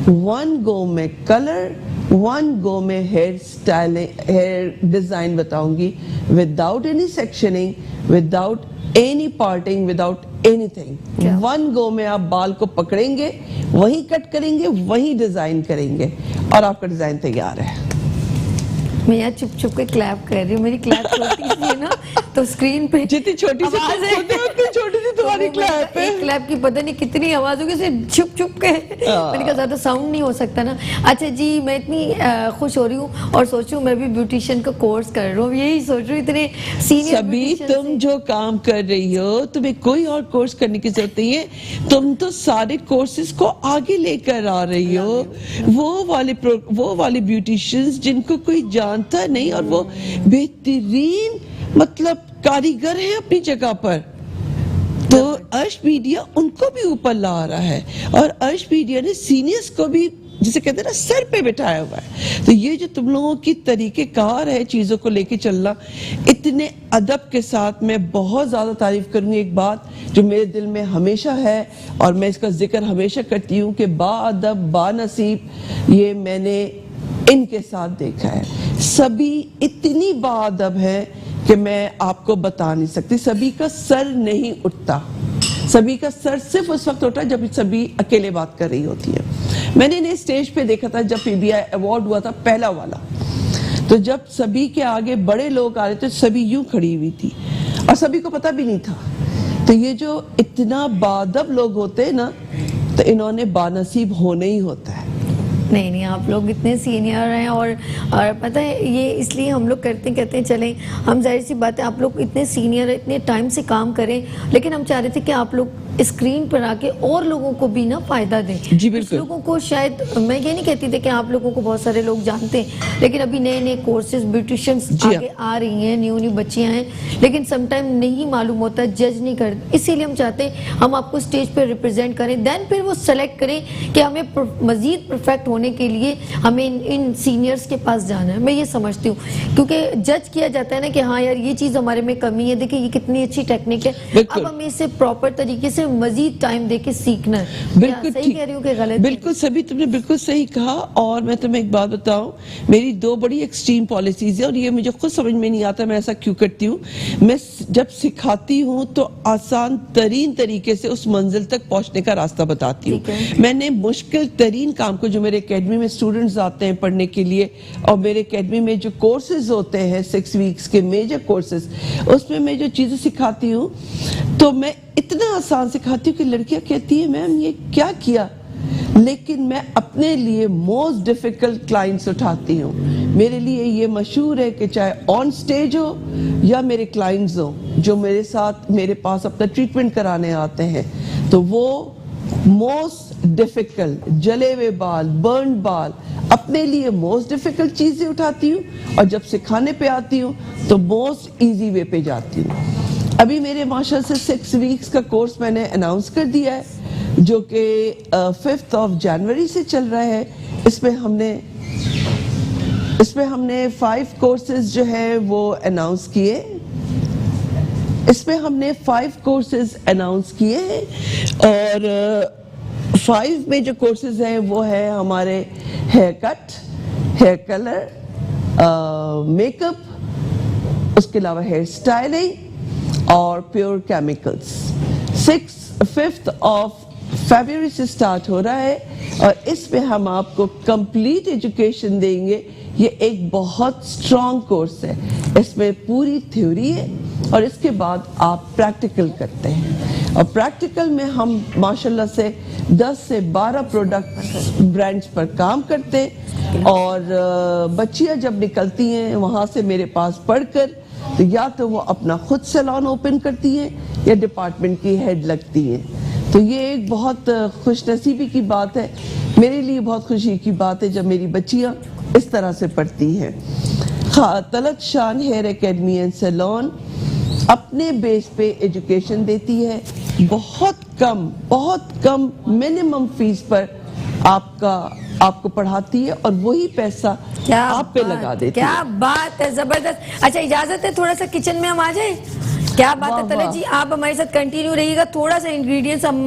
1 गो में कलर, 1 गो में हेयर स्टाइलिंग, हेयर डिज़ाइन बताऊँगी, without any sectioning, without any parting, without anything. 1 go में आप बाल को पकड़ेंगे, वहीं कट करेंगे, वहीं डिजाइन करेंगे, और आपका डिजाइन तैयार है। मैं यहाँ चुप चुप के क्लैप कर रही हूँ, मेरी क्लैप छोटी सी है ना, तो स्क्रीन पे जितनी छोटी सी आवाज है, उतनी छोटी सी तुम्हारी क्लैप है। एक क्लैप की पता नहीं कितनी आवाज होगी, सिर्फ छुप छुप के। मैंने कहा ज्यादा साउंड नहीं हो सकता ना। अच्छा जी, मैं इतनी खुश हो रही हूँ और सोचूं मैं भी ब्यूटिशियन का कोर्स कर रहा हूँ, यही सोच रही हूँ। इतने सीनियर सभी तुम जो काम कर रही हो, तुम्हें कोई और कोर्स करने की जरूरत नहीं है। तुम तो सारे कोर्सेज को आगे लेकर आ रही हो। वो वाले ब्यूटिशियंस जिनको कोई जानता नहीं और वो बेहतरीन मतलब कारीगर है अपनी जगह पर, तो अर्श मीडिया उनको भी ऊपर ला रहा है और अर्श मीडिया ने सीनियर्स को भी जिसे कहते हैं ना सर पे बिठाया हुआ है। तो ये जो तुम लोगों की तरीकेकार है चीजों को लेके चलना, इतने अदब के साथ, मैं बहुत ज्यादा तारीफ करूंगी। एक बात जो मेरे दिल में हमेशा है और मैं इसका जिक्र हमेशा करती हूँ कि बाअदब बानसीब, ये मैंने इनके साथ देखा है। सभी इतनी बाअदब है कि मैं आपको बता नहीं सकती। सभी का सर नहीं उठता, सभी का सर सिर्फ उस वक्त उठा जब सभी अकेले बात कर रही होती है। मैंने इन्हें स्टेज पे देखा था जब पीबीआई अवार्ड हुआ था पहला वाला, तो जब सभी के आगे बड़े लोग आ रहे थे, सभी यूं खड़ी हुई थी और सभी को पता भी नहीं था। तो ये जो इतना बाअदब लोग होते हैं ना, तो इन्होंने बानसीब होना ही होता है। नहीं, आप लोग इतने सीनियर हैं और पता है ये इसलिए हम लोग कहते हैं चलें, हम जाहिर सी बात है आप लोग इतने सीनियर इतने टाइम से काम करें, लेकिन हम चाह रहे थे कि आप लोग स्क्रीन पर आके और लोगों को भी ना फायदा दें। जी बिल्कुल। लोगों को शायद, मैं ये नहीं कहती थी कि आप लोगों को बहुत सारे लोग जानते हैं, लेकिन अभी नए नए कोर्सेज ब्यूटिशियंस आगे आ रही हैं, न्यू बच्चियां हैं, लेकिन समटाइम नहीं मालूम होता, जज नहीं करते। इसीलिए हम चाहते हैं हम आपको स्टेज पर रिप्रेजेंट करें, देन फिर वो सेलेक्ट करें कि हमें मजीद परफेक्ट होने के लिए हमें इन सीनियर्स के पास जाना है। मैं ये समझती हूँ, क्योंकि जज किया जाता है ना कि हाँ यार ये चीज हमारे में कमी है, देखिए ये कितनी अच्छी टेक्निक है, अब हमें इसे प्रॉपर तरीके से मजीद टाइम देके सीखना है। बिल्कुल सही कह रही हूँ कि गलत? बिल्कुल सभी तुमने बिल्कुल सही कहा। और मैं तुम्हें एक बात बताऊं, मेरी दो बड़ी एक्सट्रीम पॉलिसीज है और ये मुझे खुद समझ में नहीं आता मैं ऐसा क्यों करती हूँ। मैं जब सिखाती हूँ तो आसान तरीन तरीके से उस मंजिल तक पहुंचने का रास्ता बताती हूँ। मैंने मुश्किल तरीन काम को, जो मेरे एकेडमी में स्टूडेंट्स आते हैं पढ़ने के लिए और मेरे एकेडमी में जो कोर्सेज होते हैं 6 वीक्स के मेजर कोर्सेज, उसमें मैं जो चीजें सिखाती हूँ तो मैं इतना आसान सिखाती हूँ कि लड़कियां कहती है मैम ये क्या किया, लेकिन मैं अपने लिए मोस्ट डिफिकल्ट क्लाइंट्स उठाती हूँ। मेरे लिए ये मशहूर है कि चाहे ऑन स्टेज हो या मेरे क्लाइंट्स हो जो मेरे साथ मेरे पास अपना ट्रीटमेंट कराने आते हैं, तो वो मोस्ट डिफिकल्ट जले हुए बाल, बर्न बाल, अपने लिए मोस्ट डिफिकल्ट चीजें उठाती हूँ और जब सिखाने पे आती हूँ तो मोस्ट इजी वे पे जाती हूँ। अभी मेरे माशा से 6 वीक्स का कोर्स मैंने अनाउंस कर दिया है जो कि 5 जनवरी से चल रहा है। इसमें हमने 5 कोर्सेज जो है वो अनाउंस किए। इसमें हमने 5 कोर्सेज अनाउंस किए हैं और 5 में जो कोर्सेज हैं वो है हमारे hair cut, hair colour, makeup, उसके अलावा हेयर स्टाइलिंग और प्योर केमिकल्स। 5th फरवरी से स्टार्ट हो रहा है और इसमें हम आपको कंप्लीट एजुकेशन देंगे। ये एक बहुत स्ट्रॉन्ग कोर्स है, इसमें पूरी थ्योरी है और इसके बाद आप प्रैक्टिकल करते हैं और प्रैक्टिकल में हम माशाल्लाह से 10 से 12 प्रोडक्ट ब्रांड्स पर काम करते हैं और बच्चियां जब निकलती हैं वहाँ से मेरे पास पढ़कर, तो या तो वो अपना खुद सैलून ओपन करती हैं या डिपार्टमेंट की हेड लगती हैं। तो ये एक बहुत खुशनसीबी की बात है, मेरे लिए बहुत खुशी की बात है जब मेरी बच्चियां इस तरह से पढ़ती हैं। तलत शान हेयर एकेडमी एंड सैलून अपने बेस पे एजुकेशन देती है, बहुत कम मिनिमम फीस पर आपको पढ़ाती है और वही पैसा आप पे लगा देती है। क्या बात है, जबरदस्त। अच्छा इजाजत है थोड़ा सा किचन में हम आ जाए? क्या बात है वाह, तले वाह। जी, आप हमारे साथ कंटिन्यू रहिएगा। थोड़ा सा इंग्रेडिएंट्स हम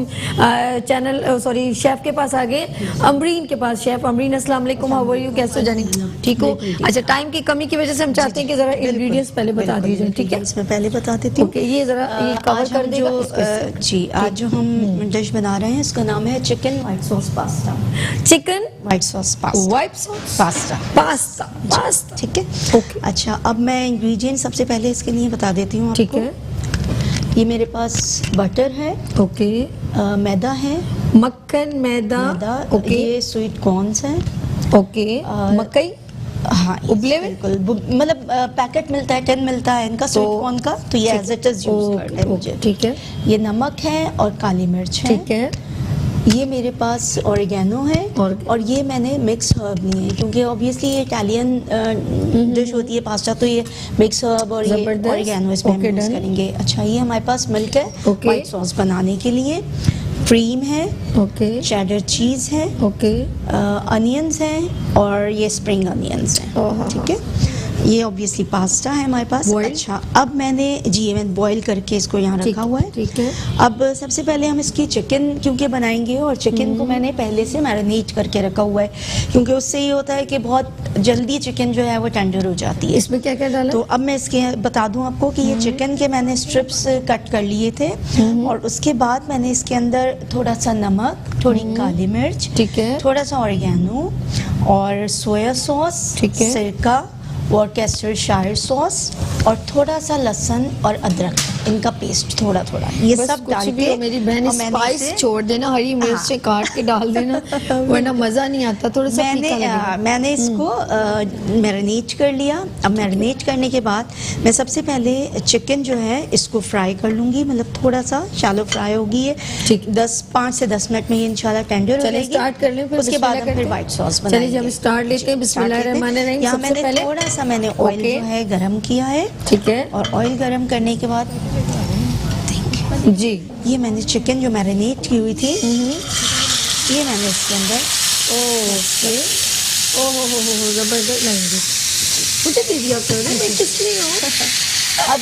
चैनल सॉरी शेफ के पास आ गए, अमरीन के पास। शेफ अमरीन, अस्सलाम वालेकुम, हाउ आर यू, कैसे हो जानी, ठीक हो? अच्छा, टाइम की कमी की वजह से हम चाहते हैं कि जरा इंग्रेडिएंट्स पहले बता दीजिए, ठीक है? मैं पहले बता देती हूँ। ओके, ये जरा ये कवर आज कर हम देगा जो इसके। जी आज जो हम डिश बना रहे हैं इसका नाम है chicken white sauce pasta. Chicken white sauce pasta, white sauce pasta, pasta pasta, ठीक है। ओके, अच्छा, अब मैं इंग्रेडिएंट सबसे पहले इसके लिए बता देती हूँ ठीक आपको। है। ये मेरे पास बटर है, ओके, मैदा है, मक्खन, मैदा, ओके, ये स्वीट कॉर्न्स हैं, ओके, और- मकई, हाँ उबले हुए? बिल्कुल, मतलब पैकेट मिलता है, 10 मिलता है इनका स्वीट कॉर्न का, तो ये एज इट इज यूज करना है मुझे। ठीक है, ये नमक है और काली मिर्च है, ठीक है, ये मेरे पास ऑरिगेनो है, और ये मैंने मिक्स हर्ब लिए हैं क्योंकि ऑब्वियसली ये इटालियन डिश होती है पास्ता, तो ये मिक्स हर्ब और ये जबरदस्त। ऑरिगेनो इसमें ओके, हम यूज डन। करेंगे। अच्छा, ये हमारे पास मिल्क है ओके। व्हाइट सॉस बनाने के लिए, क्रीम है, ओके, चेडर चीज है, ओके, अनियंस हैं, और ये स्प्रिंग अनियंस हैं, ठीक है। ये ऑब्वियसली पास्ता है हमारे पास। Boiled? अच्छा, अब मैंने मैंने बॉईल करके इसको यहाँ रखा हुआ है। ठीक है। अब सबसे पहले हम इसकी चिकन क्योंकि बनाएंगे, और चिकन को मैंने पहले से मैरिनेट करके रखा हुआ है क्योंकि उससे ये होता है कि बहुत जल्दी चिकन जो है वो टेंडर हो जाती है। इसमें क्या क्या डाला? तो अब मैं इसके बता दूं आपको कि ये चिकन के मैंने स्ट्रिप्स कट कर लिए थे, और उसके बाद मैंने इसके अंदर थोड़ा सा नमक, थोड़ी काली मिर्च, ठीक है, थोड़ा सा ऑरिगेनो और सोया सॉस, ठीक है, सिरका और कैस्टरशायर सॉस, और थोड़ा सा लहसुन और अदरक, इनका पेस्ट थोड़ा थोड़ा, ये बस सब कुछ डाल भी के हो, मेरी बहन और मैंने स्पाइस इसे- छोड़ देना, हरी मिर्च से काट के डाल देना, वरना मजा नहीं आता, थोड़ा सा फीका लगेगा। मैंने इसको मैरिनेट कर लिया। अब मैरिनेट करने के बाद मैं सबसे पहले चिकन जो है इसको फ्राई कर लूंगी, मतलब थोड़ा सा शैलो फ्राई होगी ये, ठीक। 5 से 10 मिनट में ये इंशाल्लाह टेंडर हो चलिए जाएगी। स्टार्ट कर लें, फिर उसके बाद बिस्मिल्लाह हम फिर करते हैं। व्हाइट सॉस चलिए बनाएंगे। जी, हम स्टार्ट लेते हैं। बिस्मिल्लाहिर्रहमानिर्रहीम। यहाँ सबसे मैंने पहले थोड़ा सा मैंने ऑयल ओके। जो है गरम किया है, ठीक है, और ऑयल गरम करने के बाद जी, ये मैंने चिकन जो मैरिनेट की हुई थी ये मैंने इसके अंदर ओके, ओहो जबरदस्त लगेगी, मुझे दीजिए आप, मैं किस लिए हूँ। अब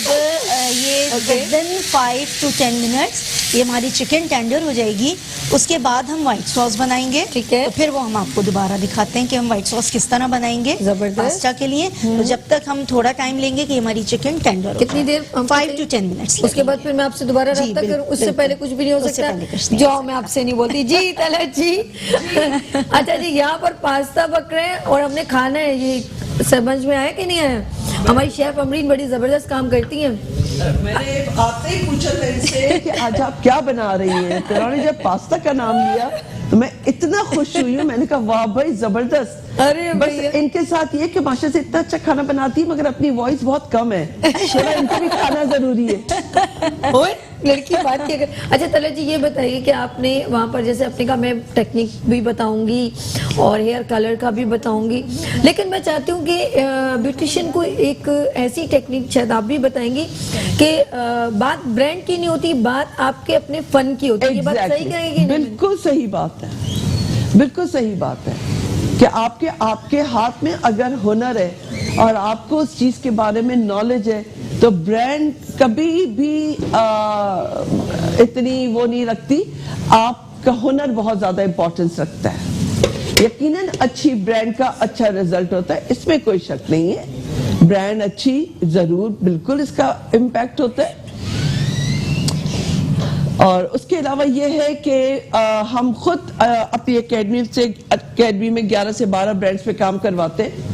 ये विदिन 5 to 10 मिनट्स ये हमारी चिकन टेंडर हो जाएगी। उसके बाद हम व्हाइट सॉस बनाएंगे, ठीक है। तो फिर वो हम आपको दोबारा दिखाते हैं कि हम व्हाइट सॉस किस तरह बनाएंगे जबरदस्त। पास्ता के लिए। तो जब तक हम थोड़ा टाइम लेंगे कि हमारी चिकन टेंडर हो कितनी जाए। देर हम 5 to 10 मिनट्स। उसके बाद फिर मैं आपसे दोबारा जी, रब्ता करूं, बिल्कुल, उससे बिल्कुल। पहले कुछ भी नहीं हो उससे सकता। पहले कुछ नहीं जाओ, मैं आपसे नहीं बोलती जी तलत जी। अच्छा जी, यहाँ पर पास्ता पक रहे हैं और हमने खाना है, ये समझ में आया कि नहीं आया? हमारी शेफ अमरीन बड़ी जबरदस्त काम करती हैं। मैंने आते ही पूछा था इनसे कि आज आप क्या बना रही हैं, तो उन्होंने जब पास्ता का नाम लिया तो मैं इतना खुश हुई हूँ। मैंने कहा वाह भाई जबरदस्त। अरे बस भैया। इनके साथ ये कि माशा से इतना अच्छा खाना बनाती है मगर अपनी वॉइस बहुत कम है, थोड़ा इनको भी खाना जरूरी है। ओए, लड़की बात क्या कर। अच्छा तलत जी, ये बताइए कि आपने वहाँ पर जैसे अपने का, मैं टेक्निक भी बताऊंगी और हेयर कलर का भी बताऊंगी, लेकिन मैं चाहती हूँ कि ब्यूटिशियन को एक ऐसी टेक्निक शायद आप भी बताएंगी कि बात ब्रांड की नहीं होती, बात आपके अपने फन की होती है। ये बात सही Exactly. कहेगी? बिल्कुल सही बात है, बिल्कुल सही बात है कि आपके हाथ में अगर हुनर है और आपको उस चीज के बारे में नॉलेज है तो ब्रांड कभी भी इतनी वो नहीं रखती। आपका हुनर बहुत ज्यादा इंपॉर्टेंस रखता है। यकीनन अच्छी ब्रांड का अच्छा रिजल्ट होता है, इसमें कोई शक नहीं है। ब्रांड अच्छी जरूर, बिल्कुल इसका इम्पैक्ट होता है। और उसके अलावा ये है कि हम खुद अपनी अकेडमी में 11 से 12 ब्रांड्स पे काम करवाते हैं,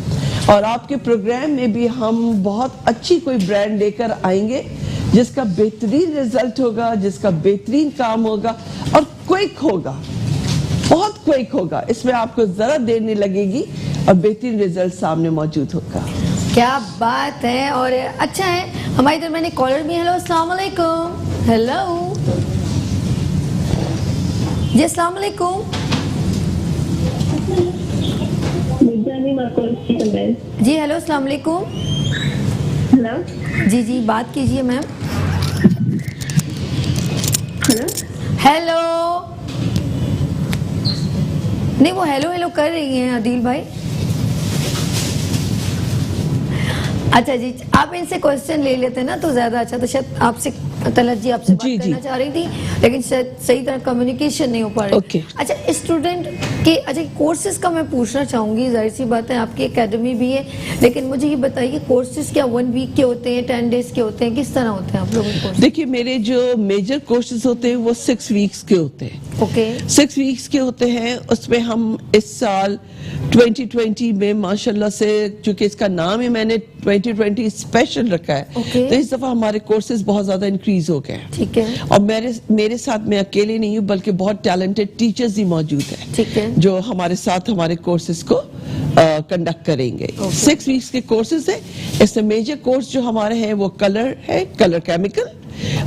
और आपके प्रोग्राम में भी हम बहुत अच्छी कोई ब्रांड लेकर आएंगे जिसका बेहतरीन रिजल्ट होगा, जिसका बेहतरीन काम होगा और क्विक होगा, बहुत क्विक होगा। इसमें आपको जरा देर नहीं लगेगी और बेहतरीन रिजल्ट सामने मौजूद होगा। क्या बात है। और अच्छा है, हमारी इधर मैंने कॉलर भी। हेलो, अस्सलाम वालेकुम। हेलो जी, अस्सलाम वालेकुम जी। हेलो, अस्सलाम वालेकुम। हेलो जी जी, बात कीजिए मैम। हेलो हेलो, नहीं वो हेलो हेलो कर रही हैं अदील भाई। अच्छा जी, आप इनसे क्वेश्चन ले लेते ना तो ज्यादा अच्छा। तो शायद आपसे तलत जी आपसे बात करना चाह रही थी, लेकिन शायद सही तरह कम्युनिकेशन नहीं हो पा रही। Okay. अच्छा, स्टूडेंट के अच्छा कोर्सेज का मैं पूछना चाहूंगी। जाहिर सी बात है आपकी एकेडमी भी है, लेकिन मुझे ये बताइए कोर्सेज क्या 1 वीक के होते हैं, 10 डेज के होते हैं, किस तरह होते हैं आप लोगों के? देखिए, मेरे जो मेजर कोर्सेज होते हैं वो 6 वीक्स के होते हैं। ओके, 6 वीक्स के होते हैं। उसमें हम इस साल 2020 में माशाल्लाह से, चूंकि इसका नाम ही मैंने 2020 स्पेशल रखा है, Okay. तो इस दफा हमारे कोर्सेज बहुत ज्यादा इंक्रीज हो गए हैं। ठीक है। और मेरे साथ मैं अकेले नहीं हूँ, बल्कि बहुत टैलेंटेड टीचर्स भी मौजूद हैं। ठीक है। जो हमारे साथ हमारे कोर्सेज को कंडक्ट करेंगे। 6 वीक्स के कोर्सेज है। इसमें मेजर कोर्स जो हमारे हैं वो कलर है, कलर केमिकल।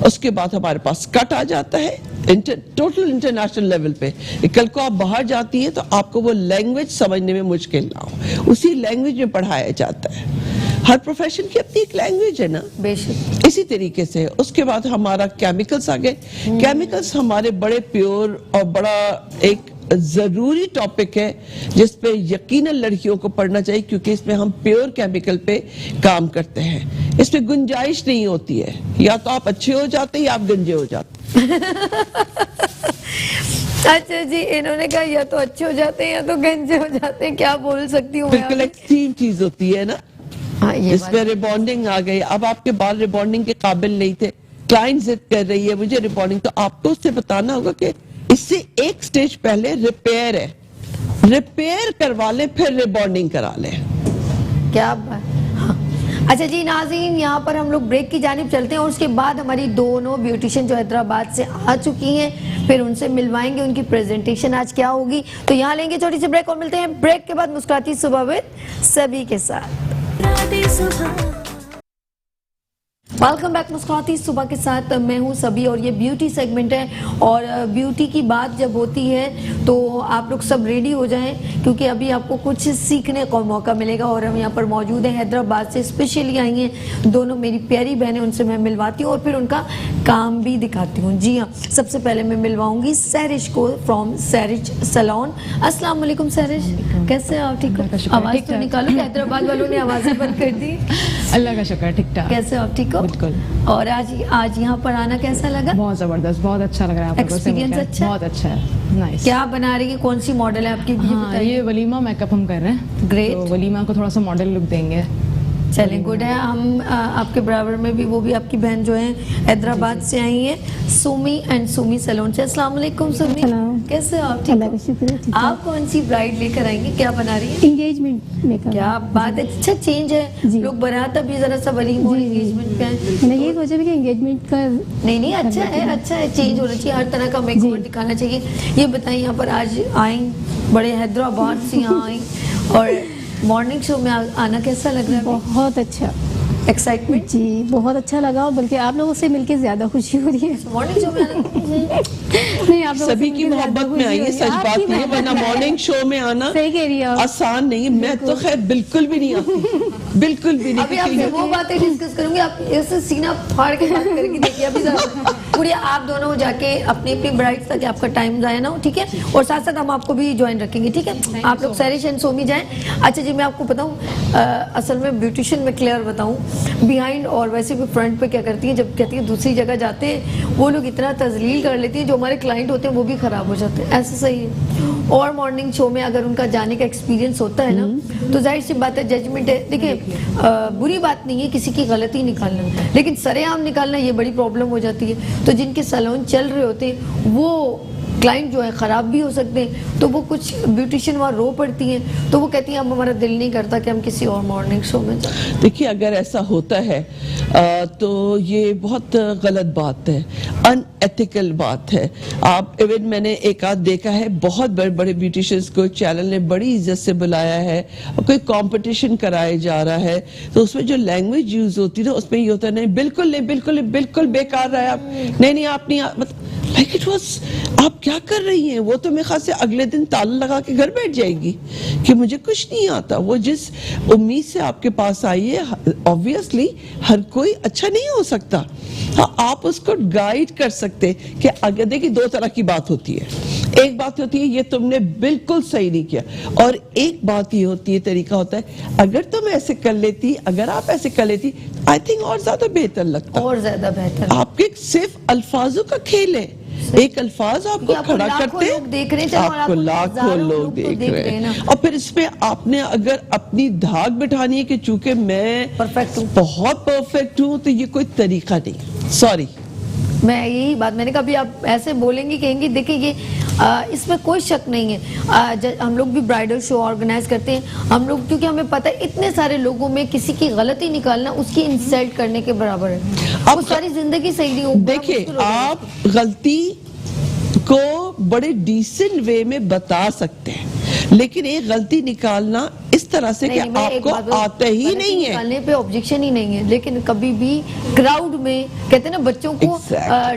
उसके बाद हमारे पास कट आ जाता है टोटल इंटरनेशनल लेवल पे। कल को आप बाहर जाती है तो आपको वो लैंग्वेज समझने में मुश्किल ना हो, उसी लैंग्वेज में पढ़ाया जाता है। हर प्रोफेशन की अपनी एक लैंग्वेज है ना, बेशक। इसी तरीके से। उसके बाद हमारा केमिकल्स आ गए। केमिकल्स हमारे बड़े प्योर और बड़ा एक जरूरी टॉपिक है जिसपे यकीनन लड़कियों को पढ़ना चाहिए, क्योंकि इसमें हम प्योर केमिकल पे काम करते हैं। इसमें गुंजाइश नहीं होती है, या तो आप अच्छे हो जाते हैं या आप गंजे हो जाते हैं। अच्छा जी, इन्होंने कहा या तो अच्छे हो जाते हैं या तो गंजे हो जाते हैं। क्या बोल सकती हूँ? बिल्कुल एक्सट्रीम चीज होती है ना। इसमें रिबॉन्डिंग आ गई। अब आपके बाल रिबॉन्डिंग के काबिल नहीं थे, क्लाइंट जिद कर रही है मुझे रिबॉन्डिंग, तो आपको उससे बताना होगा कि इससे एक स्टेज पहले रिपेयर है, रिपेयर करवा ले फिर रिबॉन्डिंग करा ले। क्या बात। हाँ। अच्छा जी नाज़रीन, यहाँ पर हम लोग ब्रेक की जानिब चलते हैं और उसके बाद हमारी दोनों ब्यूटिशियन जो हैदराबाद से आ चुकी हैं, फिर उनसे मिलवाएंगे उनकी प्रेजेंटेशन आज क्या होगी। तो यहाँ लेंगे छोटी सी ब्रेक और मिलते हैं ब्रेक के बाद मुस्कुराती सुबह विद सभी के साथ। वेलकम बैक मुस्कुराती सुबह के साथ, मैं हूं सभी और ये ब्यूटी सेगमेंट है। और ब्यूटी की बात जब होती है तो आप लोग सब रेडी हो जाएं, क्योंकि अभी आपको कुछ सीखने का मौका मिलेगा। और हम यहाँ पर मौजूद हैं, हैदराबाद से स्पेशली आई हैं दोनों मेरी प्यारी बहनें, उनसे मैं मिलवाती हूँ और फिर उनका काम भी दिखाती हूँ। जी हाँ, सबसे पहले मैं मिलवाऊंगी सैरिश को फ्रॉम सैरिश सैलून। अस्सलाम वालेकुम सैरिश, कैसे आप? ठीक हो? आवाज़ तो निकालो, हैदराबाद वालों ने आवाज़ें बंद कर दी। अल्लाह का शुक्र, ठीक ठाक। कैसे आप? ठीक हो? बिल्कुल। और आज यहाँ पर आना कैसा लगा? बहुत जबरदस्त, बहुत अच्छा लग रहा है। एक्सपीरियंस अच्छा? बहुत अच्छा है। नाइस। क्या बना रही है, कौन सी मॉडल है आपकी? हाँ, ये वलीमा मेकअप हम कर रहे हैं। ग्रेट। तो वलीमा को थोड़ा सा मॉडल लुक देंगे। चलें, गुड है। हम आपके बराबर में भी वो भी आपकी बहन जो है हैदराबाद से आई है, सुमी एंड सुमी सैलून से। अस्सलाम वालेकुम सुमी, कैसे हो आप? ठीक। आप कौन सी ब्राइड लेकर आएंगे, क्या बना रही है? Engagement makeup. क्या बात है, अच्छा चेंज है। लोग बारात अभी जरा सा वलीमा और एंगेजमेंट पे आए। मैं ये सोचा भी कि एंगेजमेंट का नहीं अच्छा है, अच्छा है, चेंज होना चाहिए, हर तरह का मेकअप दिखाना चाहिए। ये बताइए, यहाँ पर आज आई बड़े हैदराबाद से यहाँ आई और मॉर्निंग शो में आना कैसा लग रहा है? बहुत अच्छा, एक्साइटमेंट। जी बहुत अच्छा लगा, बल्कि आप लोगों से मिलके ज्यादा खुशी हो रही है। मॉर्निंग शो में आना नहीं, आप लोगों सभी की मोहब्बत में आई है, सच बात नहीं है, वरना मॉर्निंग शो में आना सही कह रही है आसान नहीं। मैं तो खैर बिल्कुल भी नहीं आती, बिल्कुल भी नहीं। अभी आपसे वो बातें डिस्कस करूंगी, आप ऐसे सीना फाड़ के बात करके देखिए। अभी पूरी आप दोनों जाके अपनी अपनी ब्राइड्स तक आपका टाइम जाए ना हो, ठीक है? और साथ साथ हम आपको भी ज्वाइन रखेंगे, ठीक है? आप लोग सैरिश एंड सोमी जाएं। अच्छा जी, मैं आपको बताऊं, असल में ब्यूटिशियन में क्लियर बताऊं, बिहाइंड और वैसे भी फ्रंट पे क्या करती है, जब कहती है दूसरी जगह जाते हैं वो लोग इतना तजलील कर लेती हैं, जो हमारे क्लाइंट होते हैं वो भी खराब हो जाते हैं। ऐसा सही है। और मॉर्निंग शो में अगर उनका जाने का एक्सपीरियंस होता है ना, तो जाहिर सी बात है जजमेंट है। देखिए, बुरी बात नहीं है किसी की गलती निकालना, लेकिन सरेआम निकालना ये बड़ी प्रॉब्लम हो जाती है। तो जिनके सैलून चल रहे होते हैं वो क्लाइंट जो है ख़राब भी हो सकते हैं, तो वो कुछ ब्यूटिशियन वहाँ रो पड़ती हैं, तो वो कहती हैं अब हमारा दिल नहीं करता कि हम किसी और मॉर्निंग शो में जाएं। देखिए, अगर ऐसा होता है तो ये बहुत गलत बात है, अनएथिकल बात है। आप इवन मैंने एक आध देखा है, बहुत बड़े बड़े ब्यूटिशियंस को चैनल ने बड़ी इज्जत से बुलाया है और कोई कंपटीशन कराया जा रहा है, तो उसमें जो लैंग्वेज यूज होती है ना, उसमें ये होता है नहीं बिल्कुल नहीं, बिल्कुल नहीं, बिल्कुल बेकार रहा है आप, नहीं आप नहीं, लाइक इट वाज, आप क्या कर रही हैं? वो तो मेरे ख्याल से अगले दिन ताला लगा के घर बैठ जाएगी कि मुझे कुछ नहीं आता। वो जिस उम्मीद से आपके पास आई है, ऑब्वियसली हर कोई अच्छा नहीं हो सकता। हाँ, आप उसको गाइड कर सकते कि अगर देखिए, दो तरह की बात होती है। एक बात होती है ये तुमने बिल्कुल सही नहीं किया, और एक बात ये होती है, तरीका होता है अगर तुम ऐसे कर लेती, अगर आप ऐसे कर लेती, आई थिंक और ज्यादा बेहतर लगता, और ज्यादा बेहतर। आपके सिर्फ अल्फाजों का खेल है, एक अल्फाज आपको खड़ा करते हैं, आपको लाखों लोग देख रहे हैं, और फिर इसमें आपने अगर अपनी धाक बिठानी है कि चूंकि मैं परफेक्ट हूँ, बहुत परफेक्ट हूँ, तो ये कोई तरीका नहीं। सॉरी, मैं यही बात मैंने कहा, अभी आप ऐसे बोलेंगी, कहेंगी देखिए ये इसमें कोई शक नहीं है। हम लोग भी ब्राइडल शो ऑर्गेनाइज करते हैं, हम लोग, क्योंकि हमें पता है इतने सारे लोगों में किसी की गलती निकालना उसकी इंसल्ट करने के बराबर है। अब सारी जिंदगी सही नहीं होगी। देखिए, आप गलती को बड़े डिसेंट वे में बता सकते हैं, लेकिन एक गलती निकालना इस तरह से कि आपको आते ही नहीं है, निकालने पे ऑब्जेक्शन ही नहीं है, लेकिन कभी भी क्राउड में, कहते हैं ना, बच्चों को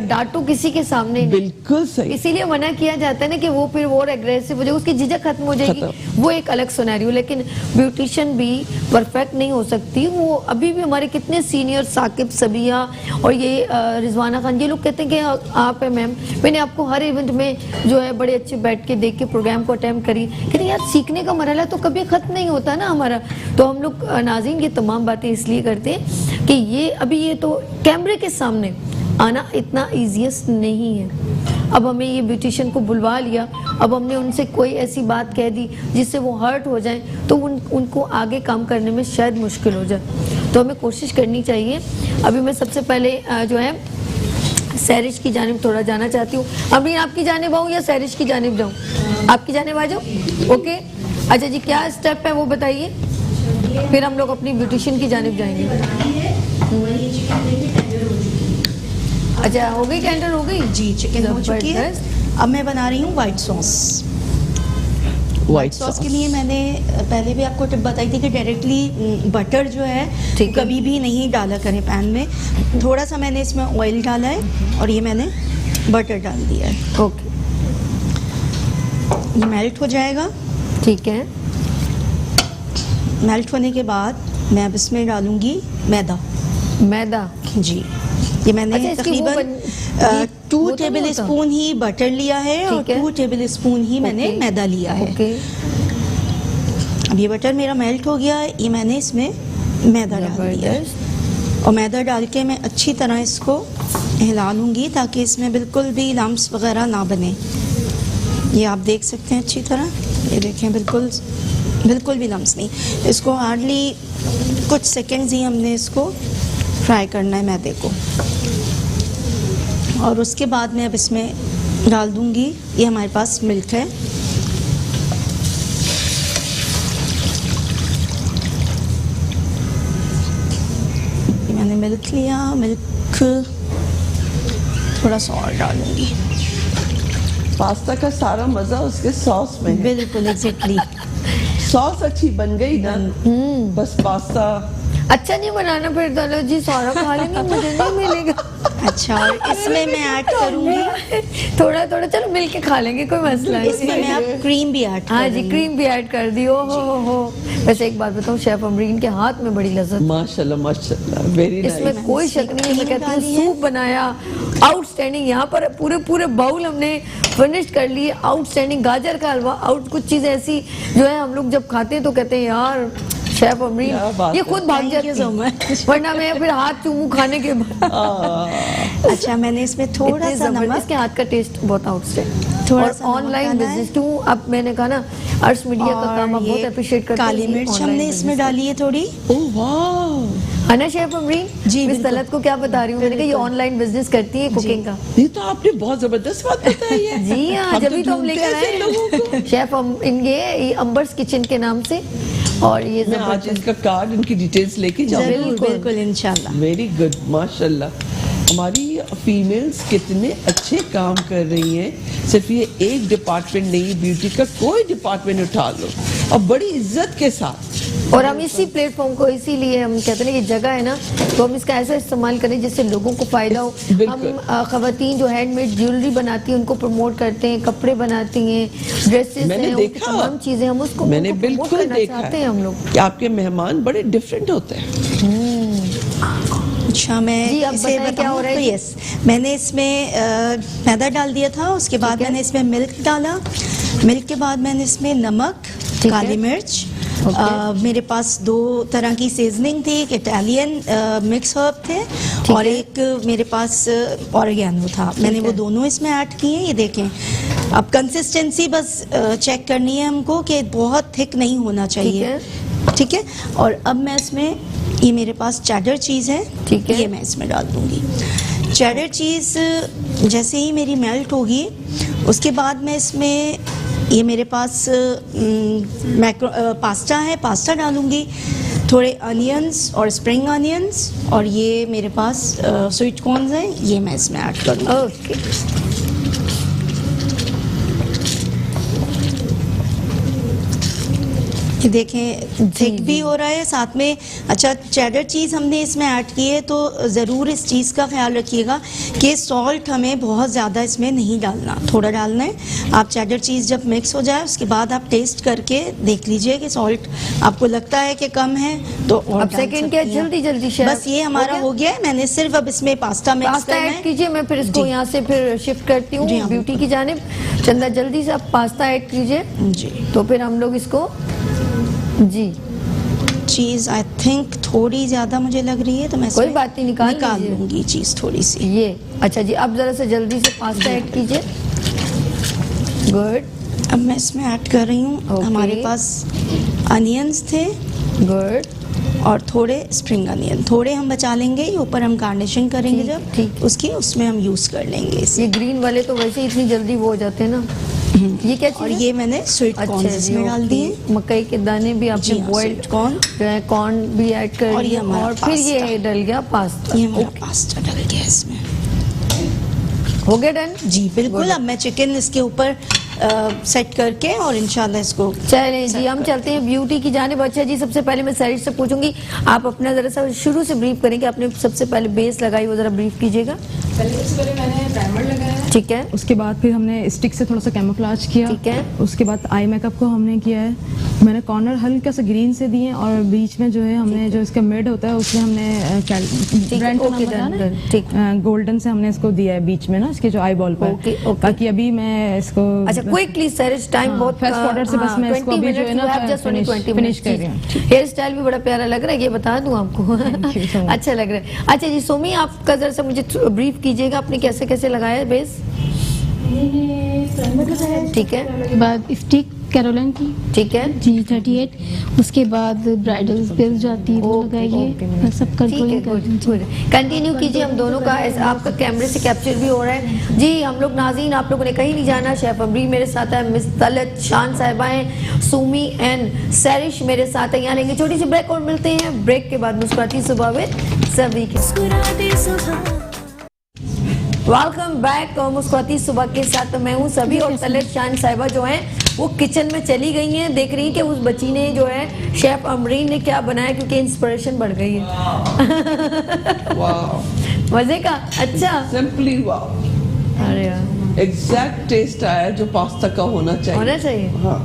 डांटो किसी के सामने, बिल्कुल सही, इसीलिए मना किया जाता है ना कि वो फिर और एग्रेसिव हो जाए, उसकी झिझक खत्म हो जाएगी, वो एक अलग सिनेरियो। लेकिन ब्यूटिशियन भी परफेक्ट नहीं हो सकती। वो अभी भी हमारे कितने सीनियर, साकिब, सबिया और ये रिजवाना खान, ये लोग कहते हैं कि आप है मैम, मैंने आपको हर इवेंट में जो है बड़े अच्छे बैठ के देख के प्रोग्राम को अटेम्प्ट करी, लेकिन यार सीखने का मरहला तो कभी खत्म नहीं होता ना हमारा। तो हम लोग नाज़रीन ये तमाम बातें इसलिए करते हैं कि ये अभी ये तो कैमरे के सामने आना इतना ईजीएस्ट नहीं है। अब हमें ये ब्यूटिशियन को बुलवा लिया, अब हमने उनसे कोई ऐसी बात कह दी जिससे वो हर्ट हो जाए, तो उनको आगे काम करने में शायद मुश्किल हो जाए। तो हमें कोशिश करनी चाहिए। अभी मैं सबसे पहले जो है सैरिश की जानिब थोड़ा जाना चाहती हूँ। अभी आपकी जानिब आऊँ या सैरिश की जानिब जाऊँ? आपकी जानिब आ जाओ, ओके। अच्छा जी, क्या स्टेप है वो बताइए, फिर हम लोग अपनी ब्यूटिशियन की जानिब जाएंगे। अच्छा, हो गई टेंडर, हो गई जी, चिकन हो चुकी है। अब मैं बना रही हूँ व्हाइट सॉस। व्हाइट सॉस के लिए मैंने पहले भी आपको टिप बताई थी कि डायरेक्टली बटर जो है कभी भी नहीं डाला करें पैन में। थोड़ा सा मैंने इसमें ऑयल डाला है और ये मैंने बटर डाल दिया है। ओके, ये मेल्ट हो जाएगा। ठीक है, मेल्ट होने के बाद मैं अब इसमें डालूंगी मैदा। मैदा, जी, ये मैंने तकरीबन 2 टेबल स्पून ही बटर लिया है और 2 टेबल स्पून ही मैंने मैदा लिया है। अब ये बटर मेरा मेल्ट हो गया है, ये मैंने इसमें मैदा डाल दिया है और मैदा डाल के मैं अच्छी तरह इसको हिला लूँगी ताकि इसमें बिल्कुल भी लम्स वगैरह ना बने। ये आप देख सकते हैं अच्छी तरह, ये देखें बिल्कुल भी लम्स नहीं। इसको हार्डली कुछ सेकेंड्स ही हमने इसको फ्राई करना है मैदे को। और उसके बाद मैं अब इसमें डाल दूंगी, ये हमारे पास मिल्क है, मैंने मिल्क लिया, मिल्क थोड़ा सा और डालूंगी। पास्ता का सारा मजा उसके सॉस में। बिल्कुल एग्जैक्टली, सॉस अच्छी बन गई ना, बस पास्ता अच्छा नहीं बनाना, फिर तो जी सारा खा लेंगे, मुझे नहीं मिलेगा। अच्छा, और इसमें मैं ऐड करूंगी थोड़ा थोड़ा, चलो मिलके खा लेंगे, कोई मसला नहीं। इसमें मैं अब क्रीम भी ऐड, हाँ जी, क्रीम भी ऐड कर दी। हो। वैसे एक बात बताऊँ, शेफ अमरीन के हाथ में बड़ी लज्जत, माशाल्लाह माशाल्लाह, वेरी नाइस। इसमें कोई शक नहीं है। मैं कहती हूँ सूप बनाया आउटस्टैंडिंग, यहाँ पर पूरे बाउल हमने फिनिश कर लिए, आउटस्टैंडिंग। गाजर का हलवा आउट, कुछ चीज़ ऐसी जो है हम लोग जब खाते हैं तो कहते हैं यार शेफ अमरीन, ये खुद भाग जाती है, वरना मैं फिर हाथ चूमू खाने के बाद। अच्छा, मैंने इसमें थोड़ा सा नमक, इसके हाथ का टेस्ट बहुत आउटस्टैंडिंग। थोड़ा सा ऑनलाइन बिजनेस टू, अब मैंने कहा ना अर्श मीडिया का काम आप बहुत अप्रिशिएट करते हैं। काली मिर्च हमने इसमें डाली है थोड़ी। ओह वाह, है ना शेफ अमरीन जी? मिस तलत को क्या बता रही हूँ मैंने, कहा ये ऑनलाइन बिजनेस करती है कुकिंग का। ये तो आपने बहुत जबरदस्त बात बताई है। जी हाँ, जब तो हम लेकर आए लोगों को शेफ ये अंबर्स किचन के नाम से। और ये मैं आज इनका कार्ड, इनकी डिटेल्स लेके जाऊंगी। बिल्कुल इंशाल्लाह। वेरी गुड, माशाल्लाह। हमारी फीमेल्स कितने अच्छे काम कर रही हैं। सिर्फ ये एक डिपार्टमेंट नहीं, ब्यूटी का कोई डिपार्टमेंट उठा लो और बड़ी इज्जत के साथ और हम इसी प्लेटफॉर्म को इसीलिए हम कहते हैं कि जगह है ना, तो हम इसका ऐसा इस्तेमाल करें जिससे लोगों को फायदा हो। हम खवातीन जो हैंडमेड ज्वेलरी बनाती हैं उनको प्रमोट करते हैं, कपड़े बनाती हैं, ड्रेसेस हैं, तमाम चीजें हम उसको मैंने बिल्कुल देखा चाहते हैं हम लोग कि आपके मेहमान बड़े डिफरेंट होते हैं। अच्छा, मैं इसे बताऊं तो यस, मैंने इसमें मैदा डाल दिया था, उसके बाद मैंने इसमें मिल्क डाला, मिल्क के बाद मैंने इसमें नमक, काली मिर्च, मेरे पास 2 तरह की सीजनिंग थी, एक इटालियन मिक्स हर्ब थे और एक मेरे पास ऑरिगेनो था, मैंने वो दोनों इसमें ऐड किए। ये देखें, अब कंसिस्टेंसी बस चेक करनी है हमको कि बहुत थिक नहीं होना चाहिए, ठीक है। और अब मैं इसमें, ये मेरे पास चेडर चीज़ है, ठीक है, ये मैं इसमें डाल दूंगी। चेडर चीज़ जैसे ही मेरी मेल्ट होगी उसके बाद मैं इसमें, ये मेरे पास पास्ता है, पास्ता डालूंगी, थोड़े अनियंस और स्प्रिंग अनियंस, और ये मेरे पास स्वीट कॉर्न्स हैं, ये मैं इसमें ऐड करूँगी। ओके, ये देखें थिक भी हो रहा है साथ में। अच्छा, चेडर चीज़ हमने इसमें ऐड की है तो ज़रूर इस चीज़ का ख्याल रखिएगा कि सॉल्ट हमें बहुत ज़्यादा इसमें नहीं डालना, थोड़ा डालना है। आप चेडर चीज़ जब मिक्स हो जाए उसके बाद आप टेस्ट करके देख लीजिए कि सॉल्ट आपको लगता है कि कम है तो और सेकंड क्या, जल्दी जल्दी बस ये हमारा हो गया है। मैंने सिर्फ अब इसमें पास्ता मिक्स करना है। कीजिए, मैं फिर इसको यहाँ से फिर शिफ्ट करती हूँ ब्यूटी की जानिब। चंदा जल्दी से आप पास्ता ऐड कीजिए जी, तो फिर हम लोग इसको जी, चीज़ आई थिंक थोड़ी ज़्यादा मुझे लग रही है तो मैं कोई बात नहीं, निकाल लूँगी चीज़ थोड़ी सी। ये अच्छा जी, अब ज़रा से जल्दी से पास्ता ऐड कीजिए। गुड, अब मैं इसमें ऐड कर रही हूँ, हमारे पास अनियंस थे, गुड, और थोड़े स्प्रिंग अनियन, थोड़े हम बचा लेंगे, ये ऊपर हम गार्निशिंग करेंगे जब ठीक उसकी, उसमें हम यूज़ कर लेंगे। ये ग्रीन वाले तो वैसे इतनी जल्दी वो हो जाते हैं ना। ये क्या चीज़ और ये मैंने स्वीट कॉर्न इसमें डाल दिए, मकई के दाने भी आपने बॉइल्ड कॉर्न भी ऐड कर दिया, और फिर ये डल गया पास्ता। ये हमारा पास्ता डल गया इसमें, हो गया डन जी बिल्कुल। अब मैं चिकन इसके ऊपर सेट करके और इंशाल्लाह इसको चलें जी, हम चलते हैं ब्यूटी की जानिब। अच्छा जी, सबसे पहले मैं सैरिश से पूछूंगी, आप अपना जरा सा शुरू से ब्रीफ करेंगे, आपने सबसे पहले बेस लगाई वो जरा ब्रीफ कीजिएगा। सबसे पहले मैंने प्राइमर लगाया, ठीक है, उसके बाद फिर हमने स्टिक से थोड़ा सा कैमोफ्लेज किया, ठीक है, उसके बाद आई मेकअप को हमने किया है, मैंने कॉर्नर हल्का सा ग्रीन से दिए और बीच में जो है हमने जो इसका मिड होता है उसमें हमने गोल्डन से हमने इसको दिया है बीच में ना, इसके जो आई बॉल पर, ताकि अभी मैं इसको अच्छा क्विकली सैरिश टाइम बहुत फर्स्ट ऑर्डर से बस मैं इसको अभी जो है ना फिनिश कर रही हूं। हेयर स्टाइल भी बड़ा प्यारा लग रहा है, ये बता दूं आपको। अच्छा लग रहा है। अच्छा जी सोमी, आप का जरा सा मुझे ब्रीफ कीजिएगा, आपने कैसे कैसे लगाया बेस? ठीक है, बाद स्टिक कैरोलिन की, ठीक है जी 38, उसके बाद ब्राइडल बेस जाती है वो लगाइए, सब कंटिन्यू कीजिए। हम दोनों का आपका कैमरे से कैप्चर भी हो रहा है जी। हम लोग नाज़रीन, आप लोगों ने कहीं नहीं जाना, शेफ अमरी मेरे साथ है, मिस तलत शान साहिबा हैं, सुमी एंड सैरिश मेरे साथ है। यहाँ लेंगे छोटी सी ब्रेक और मिलते हैं ब्रेक के बाद मुस्कुराती सुबह विद सभी के। वेलकम बैक मुस्कुराती सुबह के साथ मैं हूँ सभी, और तलत शान साहिबा जो हैं वो किचन में चली गई हैं, देख रही हैं कि उस बच्ची ने जो है शेफ अमरीन ने क्या बनाया, क्योंकि इंस्पिरेशन बढ़ गई है। मजे का, अच्छा सिंपली वाह, अरे यार एग्जैक्ट टेस्ट आया जो पास्ता का होना चाहिए। हाँ,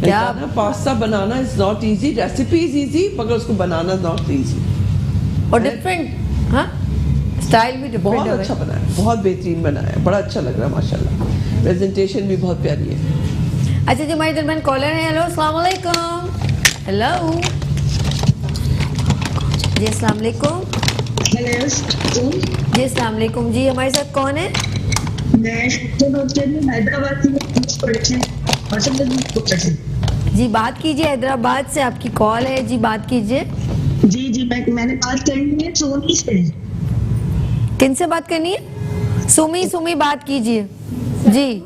क्या pasta banana is not easy, recipe is easy मगर उसको बनाना नॉट इजी, और डिफरेंट हाँ स्टाइल भी डिफरेंट बहुत अच्छा बनाया, बहुत बेहतरीन बनाया, बड़ा अच्छा लग रहा है माशाल्लाह, प्रेजेंटेशन भी बहुत प्यारी है। अच्छा जी, हमारे दरमियान कॉलर है। हेलो अस्सलाम वालेकुम। हेलो जी, अस्सलाम वालेकुम। जी अस्सलाम वालेकुम जी, हमारे साथ कौन है? जी बात कीजिए, हैदराबाद से आपकी कॉल है जी, बात कीजिए। जी मैंने बात करनी है सोनी से। किन से बात करनी है? सुमी बात कीजिए जी।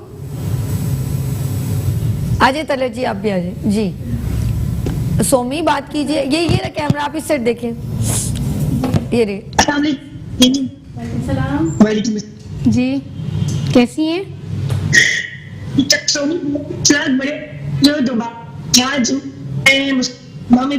आजे तलत जी, आप भी आजे जी। सोमी बात कीजिए, ये रहा कैमरा, आप इस साइड देखें, ये रे। जी कैसी हैं? मम्मी